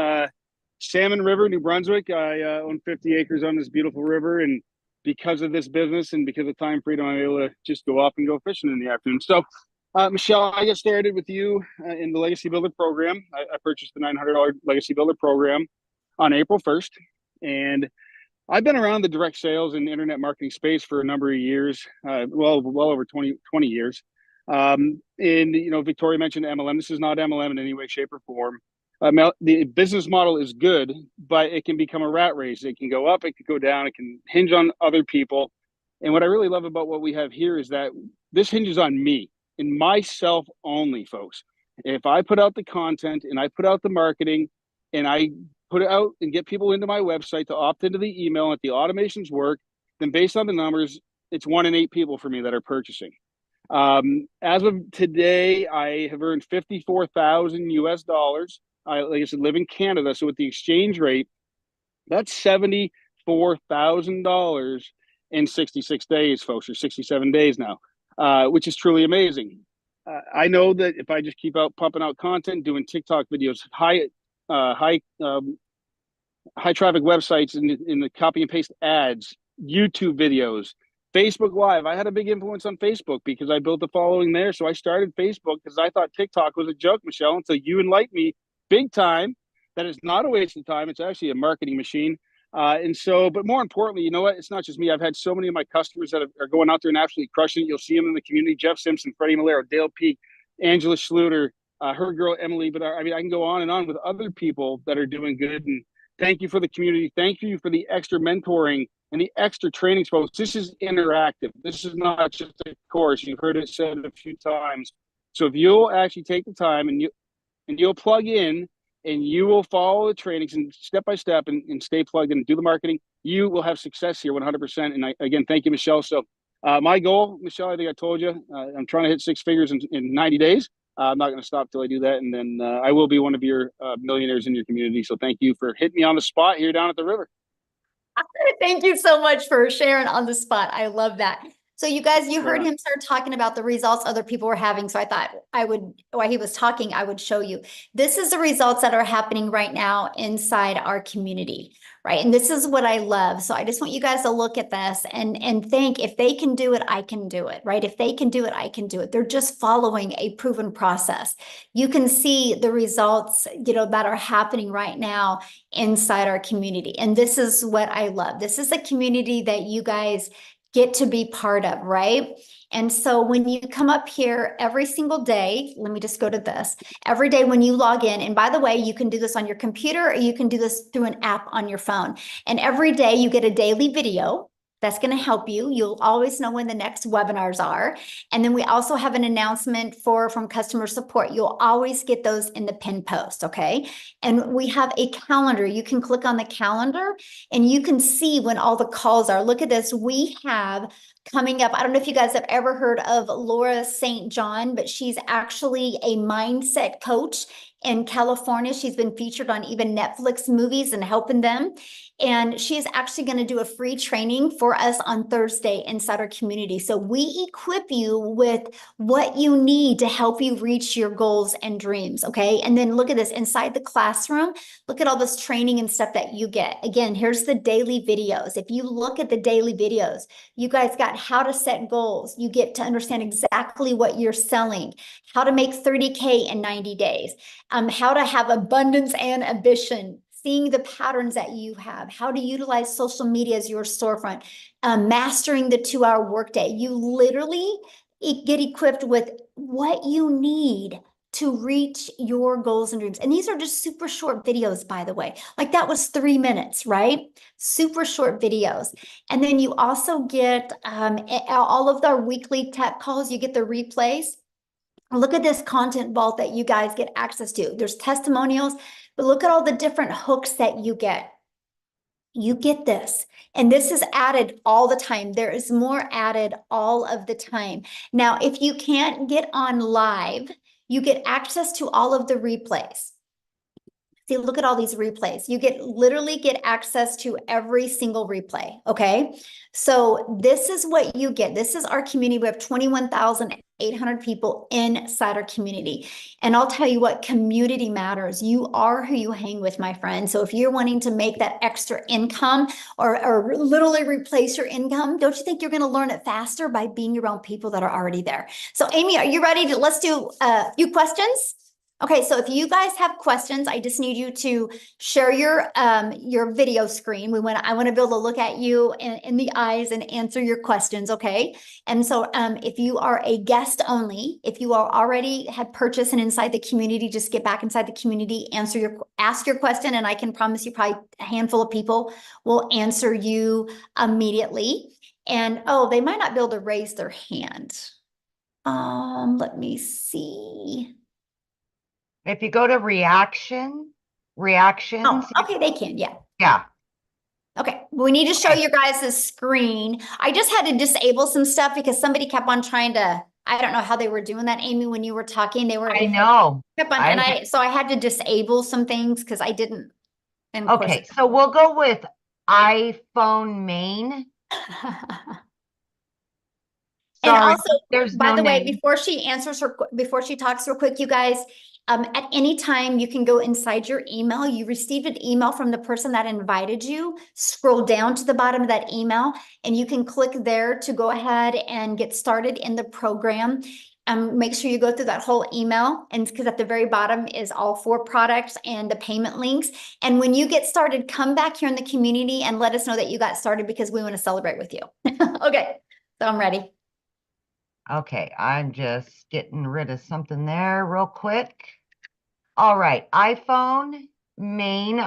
Salmon River, New Brunswick. I own 50 acres on this beautiful river, and because of this business and because of time freedom, I'm able to just go off and go fishing in the afternoon. So, Michelle, I got started with you in the Legacy Builder program. I purchased the $900 Legacy Builder program on April 1st, and I've been around the direct sales and internet marketing space for a number of years, well over 20 years. And, Victoria mentioned MLM. This is not MLM in any way, shape, or form. The business model is good, but it can become a rat race. It can go up, it can go down, it can hinge on other people. And what I really love about what we have here is that this hinges on me and myself only, folks. If I put out the content and I put out the marketing and I put it out and get people into my website to opt into the email and if the automations work, then based on the numbers, it's 1 in 8 people for me that are purchasing. As of today, I have earned $54,000 US. Like I said, live in Canada. So with the exchange rate, that's $74,000 in 66 days, folks, or 67 days now, which is truly amazing. I know that if I just keep pumping out content, doing TikTok videos, high traffic websites in the copy and paste ads, YouTube videos, Facebook Live. I had a big influence on Facebook because I built a following there. So I started Facebook because I thought TikTok was a joke, Michelle, until you enlightened me big time that it's not a waste of time. It's actually a marketing machine. But more importantly, you know what? It's not just me. I've had so many of my customers that are going out there and absolutely crushing it. You'll see them in the community. Jeff Simpson, Freddie Malero, Dale Peak, Angela Schluter, her girl, Emily. But I can go on and on with other people that are doing good. And thank you for the community. Thank you for the extra mentoring and the extra training. Folks, this is interactive. This is not just a course. You've heard it said a few times. So if you'll actually take the time and you'll plug in and you will follow the trainings and step by step and stay plugged in and do the marketing, you will have success here 100%. And again, thank you, Michelle. So my goal, Michelle, I think I told you, I'm trying to hit 6 figures in 90 days. I'm not going to stop till I do that. And then I will be one of your millionaires in your community. So thank you for hitting me on the spot here down at the river. Thank you so much for sharing on the spot. I love that. So you guys, you heard him start talking about the results other people were having. So I thought I would, while he was talking, I would show you. This is the results that are happening right now inside our community, right? And this is what I love. So I just want you guys to look at this and think, if they can do it, I can do it, right? If they can do it, I can do it. They're just following a proven process. You can see the results, that are happening right now inside our community. And this is what I love. This is a community that you guys get to be part of, right? And so when you come up here every single day, let me just go to this. Every day when you log in, and by the way, you can do this on your computer or you can do this through an app on your phone. And every day you get a daily video. That's going to help you. You'll always know when the next webinars are. And then we also have an announcement from customer support. You'll always get those in the pin post, okay? And we have a calendar. You can click on the calendar and you can see when all the calls are. Look at this. We have coming up, I don't know if you guys have ever heard of Laura St. John, but she's actually a mindset coach in California. She's been featured on even Netflix movies and helping them. And she is actually going to do a free training for us on Thursday inside our community. So we equip you with what you need to help you reach your goals and dreams. Okay. And then look at this inside the classroom. Look at all this training and stuff that you get. Again, here's the daily videos. If you look at the daily videos, you guys got how to set goals. You get to understand exactly what you're selling, how to make 30K in 90 days, how to have abundance and ambition, seeing the patterns that you have, how to utilize social media as your storefront, mastering the 2-hour workday. You literally get equipped with what you need to reach your goals and dreams. And these are just super short videos, by the way. Like that was 3 minutes, right? Super short videos. And then you also get all of our weekly tech calls. You get the replays. Look at this content vault that you guys get access to. There's testimonials, but look at all the different hooks that you get. You get this, and this is added all the time. There is more added all of the time. Now, if you can't get on live, you get access to all of the replays. See, look at all these replays. You literally get access to every single replay, okay? So this is what you get. This is our community. We have 21,800 people inside our community. And I'll tell you what, community matters. You are who you hang with, my friend. So if you're wanting to make that extra income or literally replace your income, don't you think you're going to learn it faster by being around people that are already there? So Amy, are you ready let's do a few questions? Okay, so if you guys have questions, I just need you to share your video screen. I want to be able to look at you in the eyes and answer your questions, okay? And so if you are a guest only, if you are already had purchased and inside the community, just get back inside the community, ask your question, and I can promise you probably a handful of people will answer you immediately. And they might not be able to raise their hand. Let me see. If you go to reactions. Oh, okay, they can, yeah. Yeah. Okay, we need to show you guys the screen. I just had to disable some stuff because somebody kept on trying to, I don't know how they were doing that, Amy, when you were talking. I know. So I had to disable some things because I didn't. And okay, so we'll go with iPhone main. And also, there's by the way, name. before she talks real quick, you guys, at any time you can go inside your email. You received an email from the person that invited you. Scroll down to the bottom of that email, and you can click there to go ahead and get started in the program. Make sure you go through that whole email, and because at the very bottom is all 4 products and the payment links. And when you get started, come back here in the community and let us know that you got started because we want to celebrate with you. Okay, so I'm ready. Okay, I'm just getting rid of something there real quick. All right, iPhone main.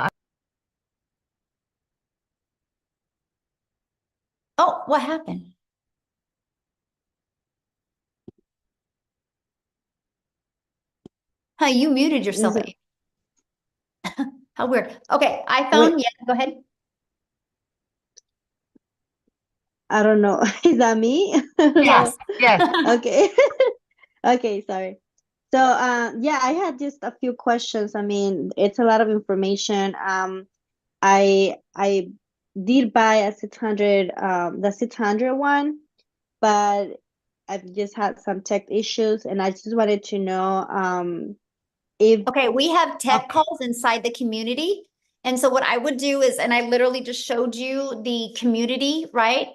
Oh, what happened? Huh, you muted yourself. How weird. Okay, iPhone, yeah, go ahead. I don't know. Is that me? Yes. Yes. Okay. Okay, sorry. So, yeah, I had just a few questions. I mean, it's a lot of information. I did buy a 600, the 600 one, but I've just had some tech issues, and I just wanted to know, if Okay, we have tech Okay. calls inside the community. And so what I would do is, and I literally just showed you the community, right?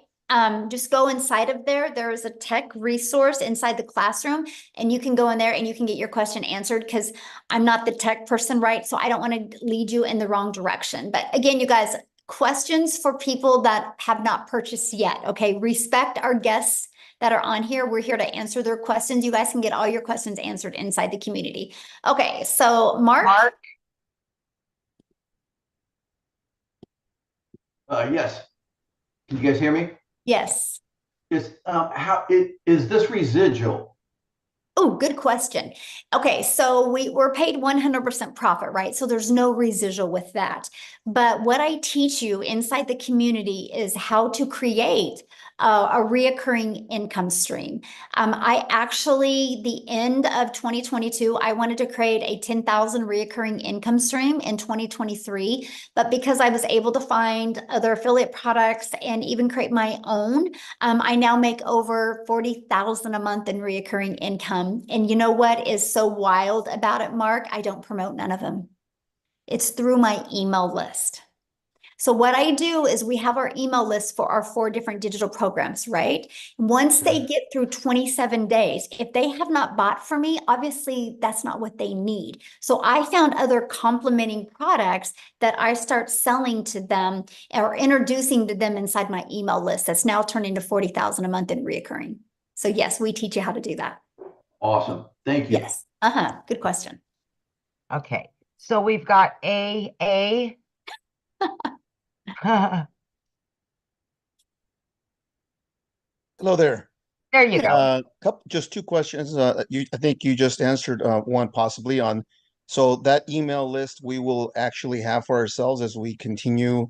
Just go inside of there. There is a tech resource inside the classroom, and you can go in there and you can get your question answered, because I'm not the tech person, right? So I don't want to lead you in the wrong direction. But again, you guys, questions for people that have not purchased yet. Okay, respect our guests that are on here. We're here to answer their questions. You guys can get all your questions answered inside the community. Okay, so Mark? Yes. Can you guys hear me? Yes. Is this residual? Oh, good question. Okay, so we're paid 100% profit, right? So there's no residual with that. But what I teach you inside the community is how to create a reoccurring income stream. I actually, the end of 2022, I wanted to create a 10,000 reoccurring income stream in 2023. But because I was able to find other affiliate products and even create my own, I now make over 40,000 a month in reoccurring income. And you know what is so wild about it, Mark? I don't promote none of them. It's through my email list. So what I do is we have our email list for our 4 different digital programs, right? Once they get through 27 days, if they have not bought from me, obviously that's not what they need. So I found other complementing products that I start selling to them or introducing to them inside my email list that's now turned into 40,000 a month in reoccurring. So yes, we teach you how to do that. Awesome. Thank you. Yes. Good question. Okay. So we've got A. Hello there. There you go. Just 2 questions. I think you just answered one possibly on. So that email list we will actually have for ourselves as we continue,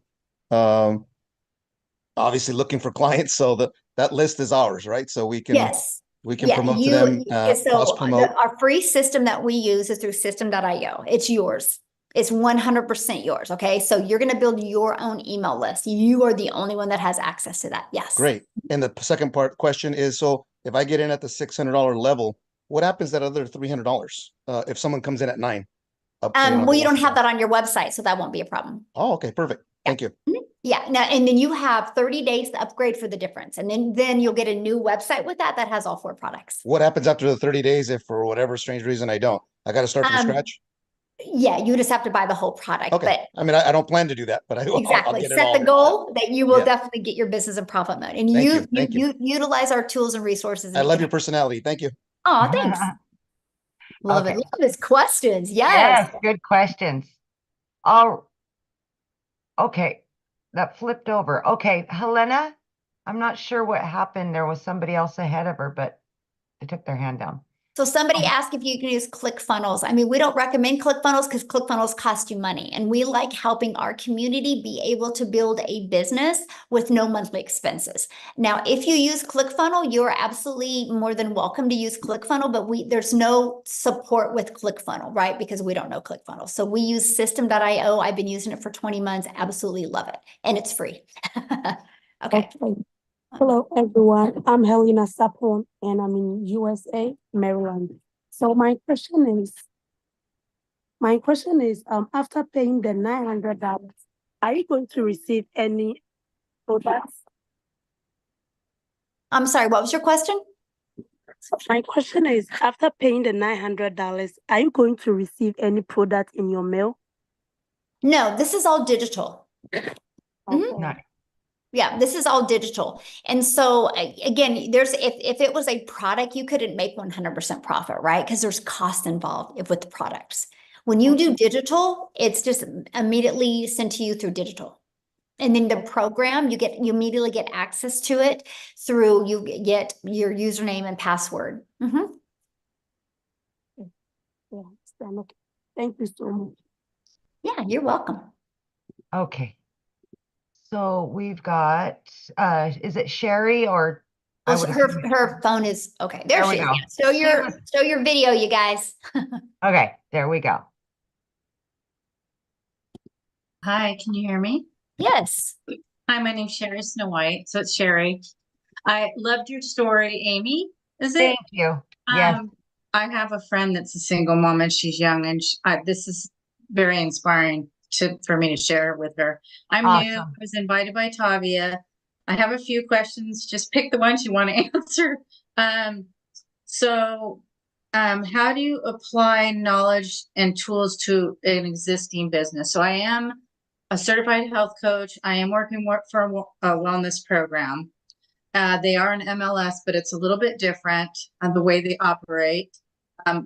obviously looking for clients. So that list is ours, right? So we can Yes. promote to them, cross promote. Our free system that we use is through system.io. It's yours. It's 100% yours. Okay. So you're going to build your own email list. You are the only one that has access to that. Yes. Great. And the second question is, so if I get in at the $600 level, what happens that other $300? If someone comes in at 9? Well, you don't have that on your website, so that won't be a problem. Oh, okay. Perfect. Thank you. Yeah. Now, and then you have 30 days to upgrade for the difference. And then you'll get a new website with that has all 4 products. What happens after the 30 days if for whatever strange reason I don't? I got to start from scratch? Yeah, you just have to buy the whole product. Okay. But I mean, I don't plan to do that, but I'll exactly. get it Set all. the goal that you will definitely get your business in profit mode. And Thank you utilize our tools and resources. I love your personality. Thank you. Oh, thanks. Love Okay. it. Love his questions. Yes. Yes, good questions. Oh, okay. That flipped over. Okay, Helena, I'm not sure what happened. There was somebody else ahead of her, but they took their hand down. So somebody asked if you can use ClickFunnels. I mean, we don't recommend ClickFunnels because ClickFunnels cost you money. And we like helping our community be able to build a business with no monthly expenses. Now, if you use ClickFunnels, you're absolutely more than welcome to use ClickFunnels, but there's no support with ClickFunnels, right? Because we don't know ClickFunnels. So we use system.io. I've been using it for 20 months. Absolutely love it. And it's free. Okay. Hello, everyone. I'm Helena Sapon, and I'm in USA, Maryland. So my question is, after paying the $900, are you going to receive any products? I'm sorry, what was your question? My question is, after paying the $900, are you going to receive any product in your mail? No, this is all digital. Okay. Nice. Yeah, this is all digital. And so again, if it was a product, you couldn't make 100% profit, right? Because there's cost involved with the products. When you do digital, it's just immediately sent to you through digital. And then the program, you immediately get access to it through, you get your username and password. Yeah, okay. Thank you so much. Yeah, Yeah, you're welcome. Okay. So we've got, is it Sherry or? I Well, would her assume- her phone is okay. There There we she is. go. Yeah. Show your video, you guys. Okay, there we go. Hi, can you hear me? Yes. Hi, my name's Sherry Snow White. So it's Sherry. I loved your story, Amy. Is it? Thank you. Yes. I have a friend that's a single mom and she's young, and this is very inspiring for me to share with her. I'm new. I Awesome. was invited by Tavia. I have a few questions. Just pick the ones you want to answer. How do you apply knowledge and tools to an existing business? So I am a certified health coach. I am working for a wellness program. They are an MLS, but it's a little bit different on the way they operate,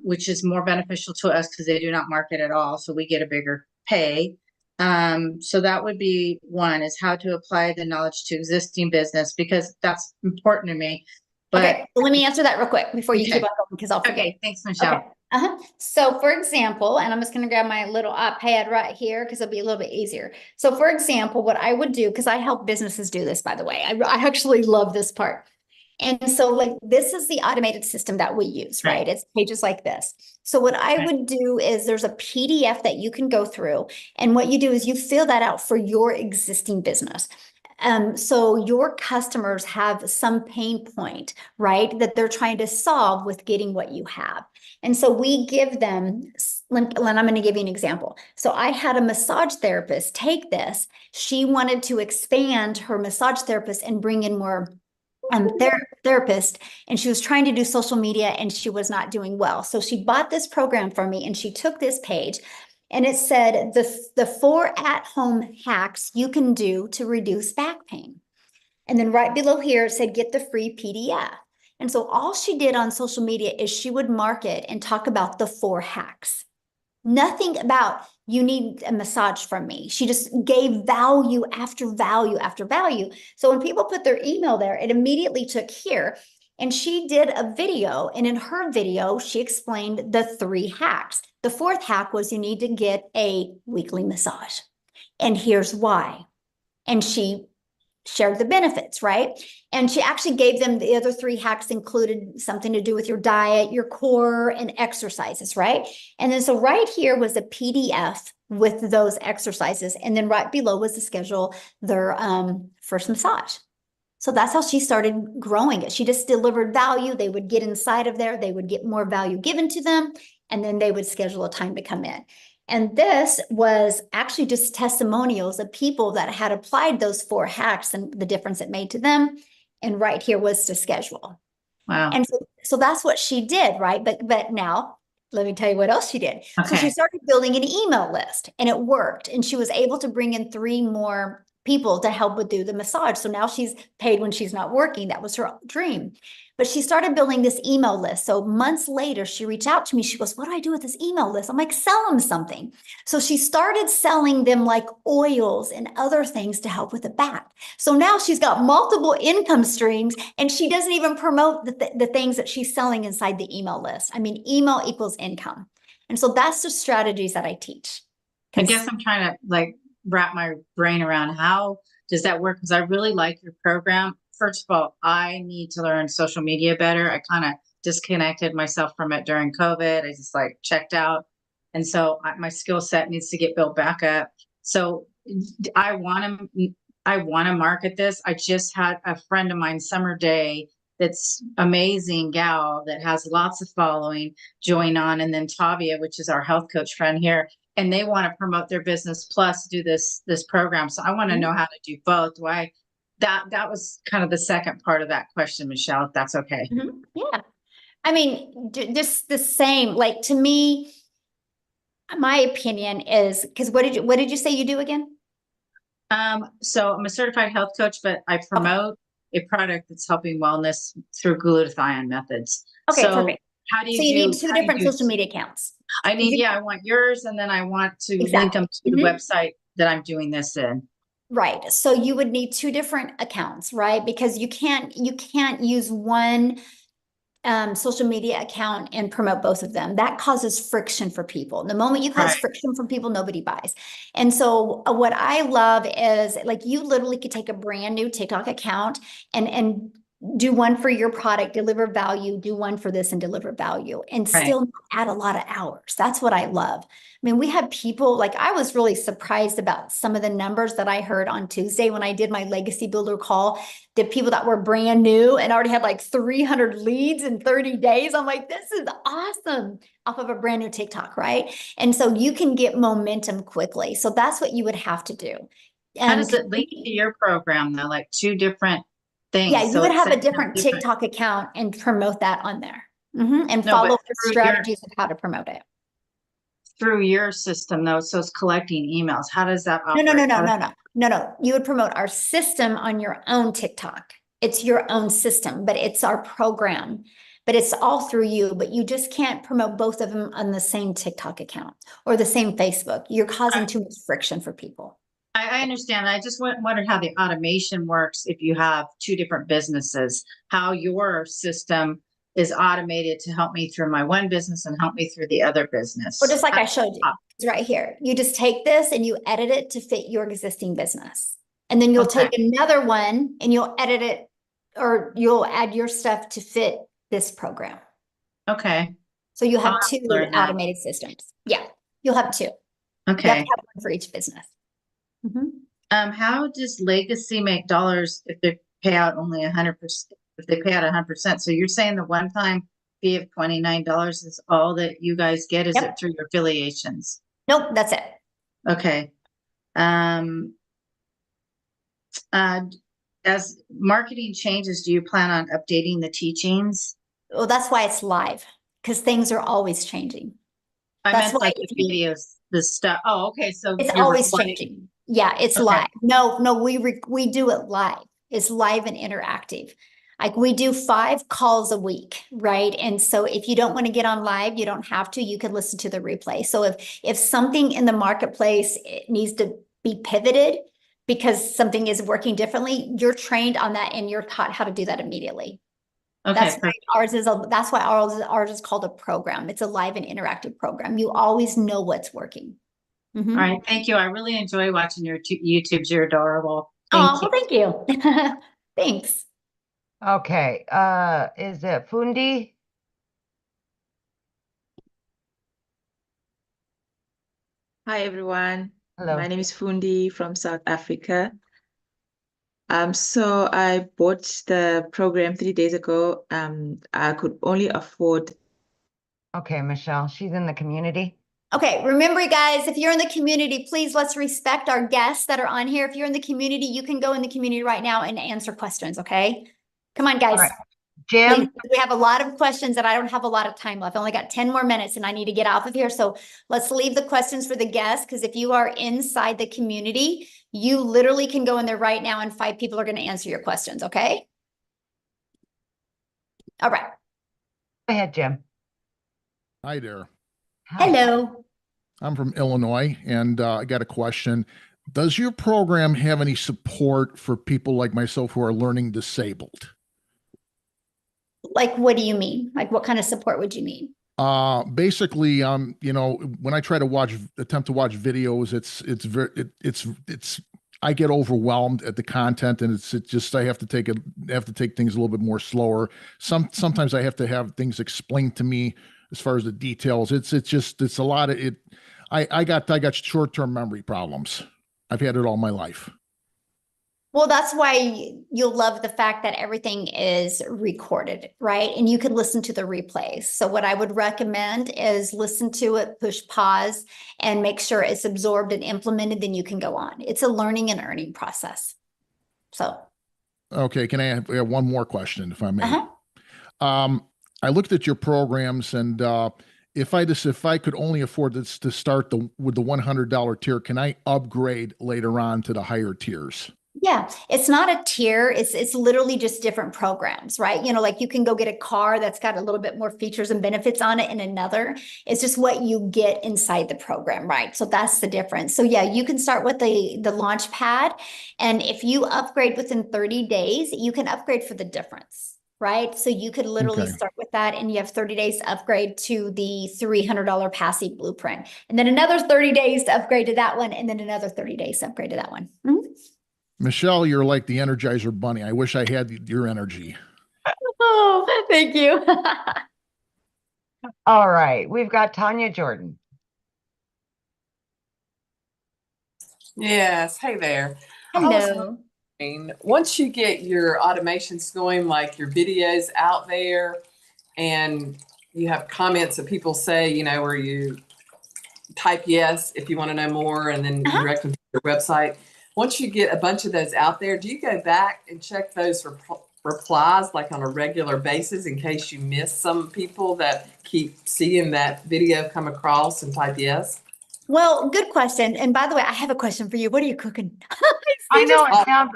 which is more beneficial to us because they do not market at all. So we get a bigger pay. So that would be one, is how to apply the knowledge to existing business, because that's important to me. But okay, well, let me answer that real quick before you keep on going, because I'll forget. Okay, thanks, Michelle. Okay. So for example, and I'm just going to grab my little iPad right here because it'll be a little bit easier. So for example, what I would do, because I help businesses do this, by the way, I actually love this part. And so like, this is the automated system that we use, right? It's pages like this. So what I would do is there's a PDF that you can go through. And what you do is you fill that out for your existing business. So your customers have some pain point, right, that they're trying to solve with getting what you have. And so we give them, and I'm going to give you an example. So I had a massage therapist take this. She wanted to expand her massage therapist and bring in more therapist, and she was trying to do social media and she was not doing well. So she bought this program from me and she took this page. And it said the 4 at-home hacks you can do to reduce back pain. And then right below here, it said, get the free PDF. And so all she did on social media is she would market and talk about the 4 hacks. Nothing about you need a massage from me. She just gave value after value after value. So when people put their email there, it immediately took here. And she did a video, and in her video, she explained the 3 hacks. The 4th hack was you need to get a weekly massage. And here's why. And she shared the benefits, right? And she actually gave them the other 3 hacks included something to do with your diet, your core, and exercises, right? And then so right here was a PDF with those exercises. And then right below was to schedule their first massage. So that's how she started growing it. She just delivered value. They would get inside of there. They would get more value given to them. And then they would schedule a time to come in. And this was actually just testimonials of people that had applied those 4 hacks and the difference it made to them. And right here was to schedule. Wow. And so that's what she did, right? But now let me tell you what else she did. So she started building an email list, and it worked. And she was able to bring in 3 more people to help with do the massage. So now she's paid when she's not working. That was her dream. But she started building this email list. So months later, she reached out to me. She goes, what do I do with this email list? I'm like, sell them something. So she started selling them like oils and other things to help with the back. So now she's got multiple income streams, and she doesn't even promote the things that she's selling inside the email list. I mean, email equals income. And so that's the strategies that I teach. I guess I'm trying to like wrap my brain around how does that work? Because I really like your program. First of all, I need to learn social media better. I kind of disconnected myself from it during COVID. I just like checked out. And so my skill set needs to get built back up. So I want to market this. I just had a friend of mine, Summer Day, that's amazing gal that has lots of following, join on. And then Tavia, which is our health coach friend here, and they want to promote their business plus do this program. So I want to know how to do both. That was kind of the second part of that question, Michelle, if that's okay. Yeah. I mean, just the same, like to me, my opinion is, because what did you say you do again? So I'm a certified health coach, but I promote a product that's helping wellness through glutathione methods. Okay, so perfect. How do you so you need 2 different social media accounts. I want yours, and then I want to link them to the website that I'm doing this in. Right. So you would need 2 different accounts, right? Because you can't use one social media account and promote both of them. That causes friction for people. The moment you cause Right. friction for people, nobody buys. And so what I love is like you literally could take a brand new TikTok account and do one for your product, deliver value, do one for this and deliver value, and Right. still add a lot of hours. That's what I love. I mean, we had people like I was really surprised about some of the numbers that I heard on Tuesday when I did my legacy builder call. The people that were brand new and already had like 300 leads in 30 days. I'm like, this is awesome off of a brand new TikTok, right? And so you can get momentum quickly. So that's what you would have to do. How does it link to your program though? Like two different things. Yeah, you So would it's have a saying different TikTok account and promote that on there. And No, follow but the through strategies of how to promote it. through your system though, so it's collecting emails. How does that No, operate? no. You would promote our system on your own TikTok. It's your own system, but it's our program. But it's all through you, but you just can't promote both of them on the same TikTok account or the same Facebook. You're causing too much friction for people. I understand. I just wondered how the automation works if you have two different businesses, how your system is automated to help me through my one business and help me through the other business. Or just like I showed you, it's right here. You just take this and you edit it to fit your existing business. And then you'll Okay. take another one and you'll edit it or you'll add your stuff to fit this program. Okay. So you I'll have have two to learn that. automated systems. Yeah, you'll have two. You have to Okay. have one for each business. How does Legacy make dollars if they pay out only 100%? If they pay out 100%, so you're saying the one-time fee of $29 is all that you guys get? Is Yep. it through your affiliations? Nope, that's it. Okay. As marketing changes, do you plan on updating the teachings? Well, that's why it's live because things are always changing. I That's meant why like the videos, the stuff. Oh, okay. So it's you're always recording. changing. Yeah, it's Okay. live. No, we do it live. It's live and interactive. Like we do 5 calls a week, right? And so if you don't want to get on live, you don't have to. You can listen to the replay. So if something in the marketplace it needs to be pivoted because something is working differently, you're trained on that and you're taught how to do that immediately. Okay. That's why Perfect. that's why ours is called a program. It's a live and interactive program. You always know what's working. All right. Thank you. I really enjoy watching your YouTubes. You're adorable. Oh, Thank you. well, thank you. Thanks. Okay, is it Fundi? Hi everyone. Hello. My name is Fundi from South Africa. So I bought the program 3 days ago. I could only afford. Okay, Michelle, she's in the community. Okay, remember guys, if you're in the community, please let's respect our guests that are on here. If you're in the community, you can go in the community right now and answer questions, okay? Come on, guys. All right. Jim? Please, we have a lot of questions and I don't have a lot of time left. I only got 10 more minutes and I need to get off of here. So let's leave the questions for the guests because if you are inside the community, you literally can go in there right now and 5 people are going to answer your questions, okay? All right. Go ahead, Jim. Hi there. Hi. Hello. I'm from Illinois, and I got a question. Does your program have any support for people like myself who are learning disabled? Like, what do you mean? Like, what kind of support would you need? Basically, you know, when I try to attempt to watch videos, it's I get overwhelmed at the content, and it's just I have to take things a little bit more slower. Sometimes I have to have things explained to me as far as the details. It's a lot of it. I got short-term memory problems. I've had it all my life. Well, that's why you'll love the fact that everything is recorded, right? And you can listen to the replays. So what I would recommend is listen to it, push pause, and make sure it's absorbed and implemented, then you can go on. It's a learning and earning process. So. Okay, can I have one more question, if I may? I looked at your programs, and if I could only afford this to start with the $100 tier, can I upgrade later on to the higher tiers? Yeah, it's not a tier. It's literally just different programs, right? You know, like you can go get a car that's got a little bit more features and benefits on it and another. It's just what you get inside the program, right? So that's the difference. So yeah, you can start with the launch pad. And if you upgrade within 30 days, you can upgrade for the difference. right? So you could literally Okay. start with that and you have 30 days to upgrade to the $300 passive blueprint. And then another 30 days to upgrade to that one. And then another 30 days to upgrade to that one. Michelle, you're like the Energizer Bunny. I wish I had your energy. Oh, thank you. All right, we've got Tanya Jordan. Yes, hey there. I was Hello. wondering, once you get your automations going, like your videos out there, and you have comments that people say, you know, where you type yes if you want to know more, and then you direct them to your website. Once you get a bunch of those out there, do you go back and check those replies like on a regular basis in case you miss some people that keep seeing that video come across and type yes? Well, good question. And by the way, I have a question for you. What are you cooking? I know it sounds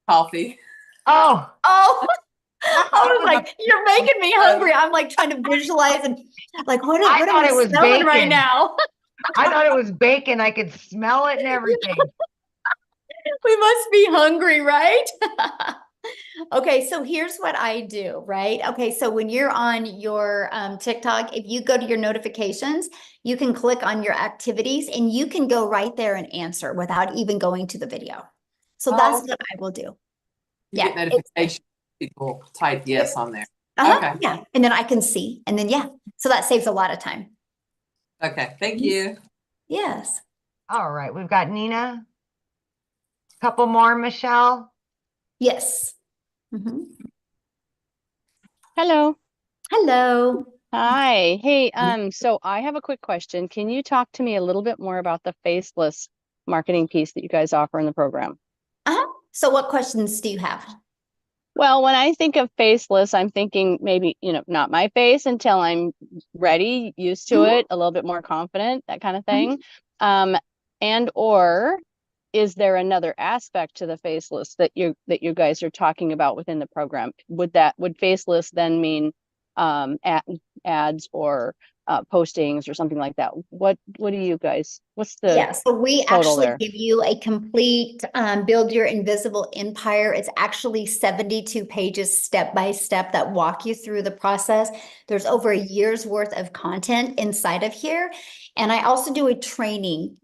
coffee. Oh. I was like, you're making me hungry. I'm like trying to visualize and like, what am I smelling right now? I thought it was bacon. I could smell it and everything. We must be hungry, right? Okay, so here's what I do, right? Okay, so when you're on your TikTok, if you go to your notifications, you can click on your activities and you can go right there and answer without even going to the video. So that's what I will do. You get notifications. People type yes on there. Okay. Yeah, and then I can see, and then so that saves a lot of time. Okay, thank you. Yes. All right, we've got Nina. Couple more, Michelle. Yes. Hello. Hello. Hi. Hey, so I have a quick question. Can you talk to me a little bit more about the faceless marketing piece that you guys offer in the program? So what questions do you have? Well, when I think of faceless, I'm thinking maybe, not my face until I'm ready, used to it, a little bit more confident, that kind of thing. And or is there another aspect to the faceless that you guys are talking about within the program? Would faceless then mean ads or postings or something like that? What do you guys, what's the so we total actually there? give you a complete build your invisible empire. It's actually 72 pages step by step that walk you through the process. There's over a year's worth of content inside of here. And I also do a training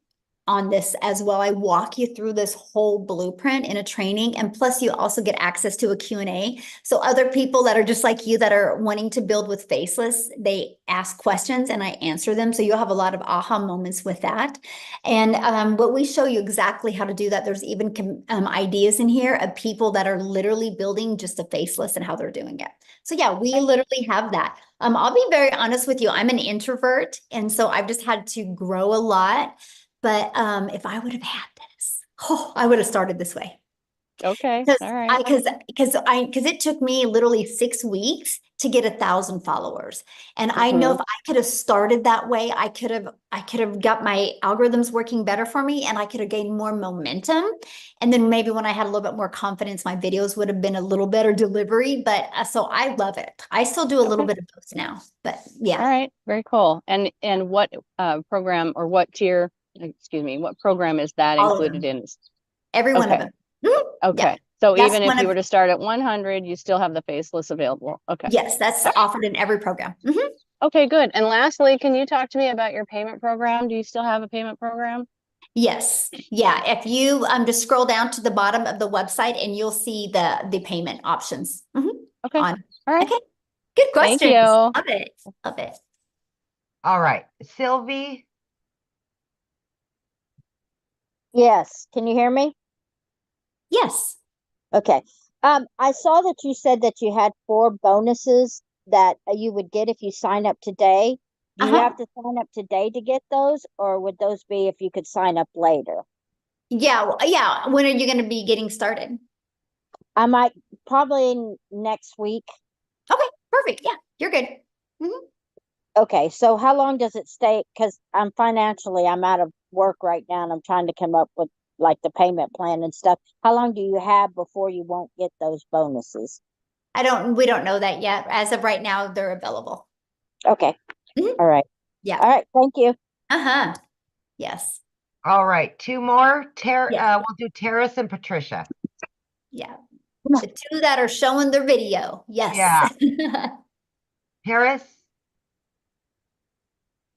on this as well. I walk you through this whole blueprint in a training, and plus you also get access to a Q&A. So other people that are just like you that are wanting to build with faceless, they ask questions and I answer them. So you'll have a lot of aha moments with that. And but we show you exactly how to do that. There's even ideas in here of people that are literally building just a faceless and how they're doing it. So yeah, we literally have that. I'll be very honest with you. I'm an introvert, and so I've just had to grow a lot. But if I would have had this, I would have started this way. Okay. All right. Because it took me literally 6 weeks to get 1,000 followers. And I know if I could have started that way, I could have got my algorithms working better for me, and I could have gained more momentum. And then maybe when I had a little bit more confidence, my videos would have been a little better delivery. But so I love it. I still do a little bit of both now, but yeah. All right. Very cool. And what program or what tier, excuse me, what program is that included in? Every one of them. Okay. Yeah. So even if you were to start at 100, you still have the faceless available. Okay. Yes, that's offered in every program. Okay, good. And lastly, can you talk to me about your payment program? Do you still have a payment program? Yes. Yeah. If you just scroll down to the bottom of the website and you'll see the payment options. Okay. All right. Okay. Good question. Thank you. Love it. Love it. All right, Sylvie. Yes. Can you hear me? Yes. Okay. I saw that you said that you had 4 bonuses that you would get if you sign up today. Do you have to sign up today to get those, or would those be if you could sign up later? Yeah. Yeah. When are you going to be getting started? I might probably next week. Okay. Perfect. Yeah. You're good. Okay. So how long does it stay? Because I'm out of work right now and I'm trying to come up with like the payment plan and stuff. How long do you have before you won't get those bonuses? We don't know that yet. As of right now, they're available. Okay. All right. Yeah. All right. Thank you. Yes. All right, 2 more. We'll do Terrace and Patricia. Yeah. The two that are showing their video. Yes. Yeah. Harris?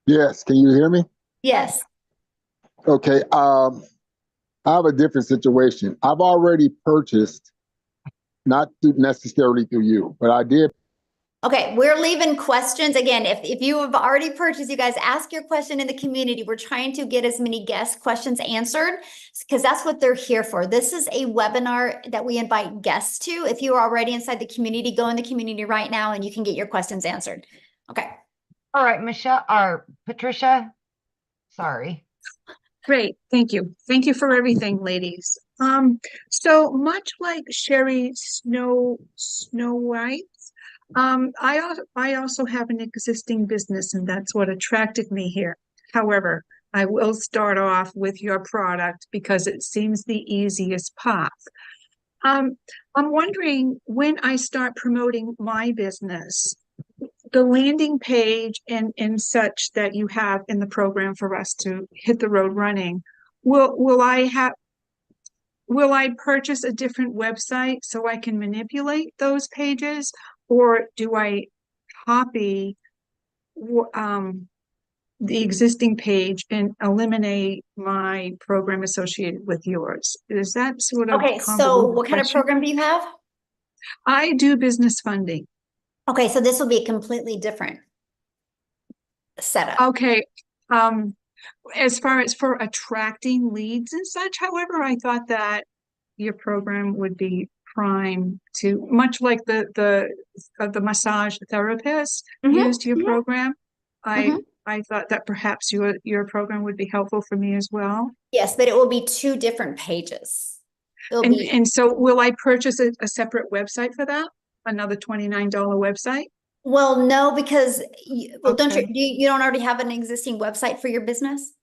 Yes, can you hear me? Yes. Okay, I have a different situation. I've already purchased, not necessarily through you, but I did. Okay, we're leaving questions. Again, if you have already purchased, you guys ask your question in the community. We're trying to get as many guest questions answered because that's what they're here for. This is a webinar that we invite guests to. If you are already inside the community, go in the community right now and you can get your questions answered. Okay. All right, Michelle or Patricia. Sorry. Great, thank you. Thank you for everything, ladies. So much like Sherry Snow White, I also have an existing business, and that's what attracted me here. However, I will start off with your product because it seems the easiest path. I'm wondering, when I start promoting my business, the landing page and such that you have in the program for us to hit the road running, will I purchase a different website so I can manipulate those pages, or do I copy the existing page and eliminate my program associated with yours? Is that sort of Okay, so convoluted what kind of question? program do you have? I do business funding. Okay, so this will be a completely different setup. Okay. As far as for attracting leads and such, however, I thought that your program would be prime to, much like the massage therapist used your program. I thought that perhaps your program would be helpful for me as well. Yes, but it will be two different pages. And so will I purchase a separate website for that? Another $29 website? Well, no, because don't you don't already have an existing website for your business?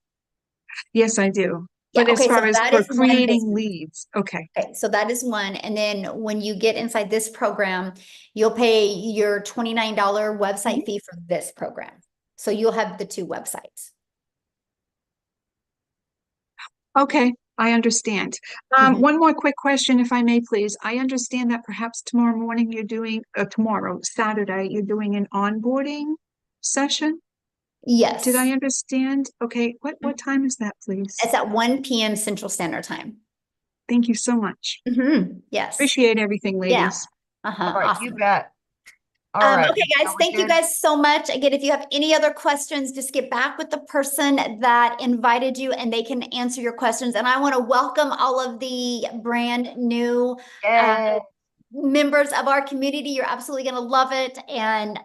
Yes, I do. Yeah, But as okay, so far as that for is one creating business. leads, okay. Okay, so that is one. And then when you get inside this program, you'll pay your $29 website fee for this program. So you'll have the two websites. Okay, I understand. One more quick question, if I may, please. I understand that perhaps tomorrow morning you're doing, Saturday, you're doing an onboarding session? Yes. Did I understand? Okay, what time is that, please? It's at 1 p.m. Central Standard Time. Thank you so much. Yes. Appreciate everything, ladies. Yeah. All right, Awesome. you bet. All right. Okay, guys, thank you guys so much. Again, if you have any other questions, just get back with the person that invited you and they can answer your questions. And I want to welcome all of the brand new members of our community. You're absolutely going to love it. And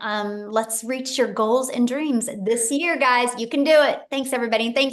let's reach your goals and dreams this year, guys. You can do it. Thanks, everybody. Thanks.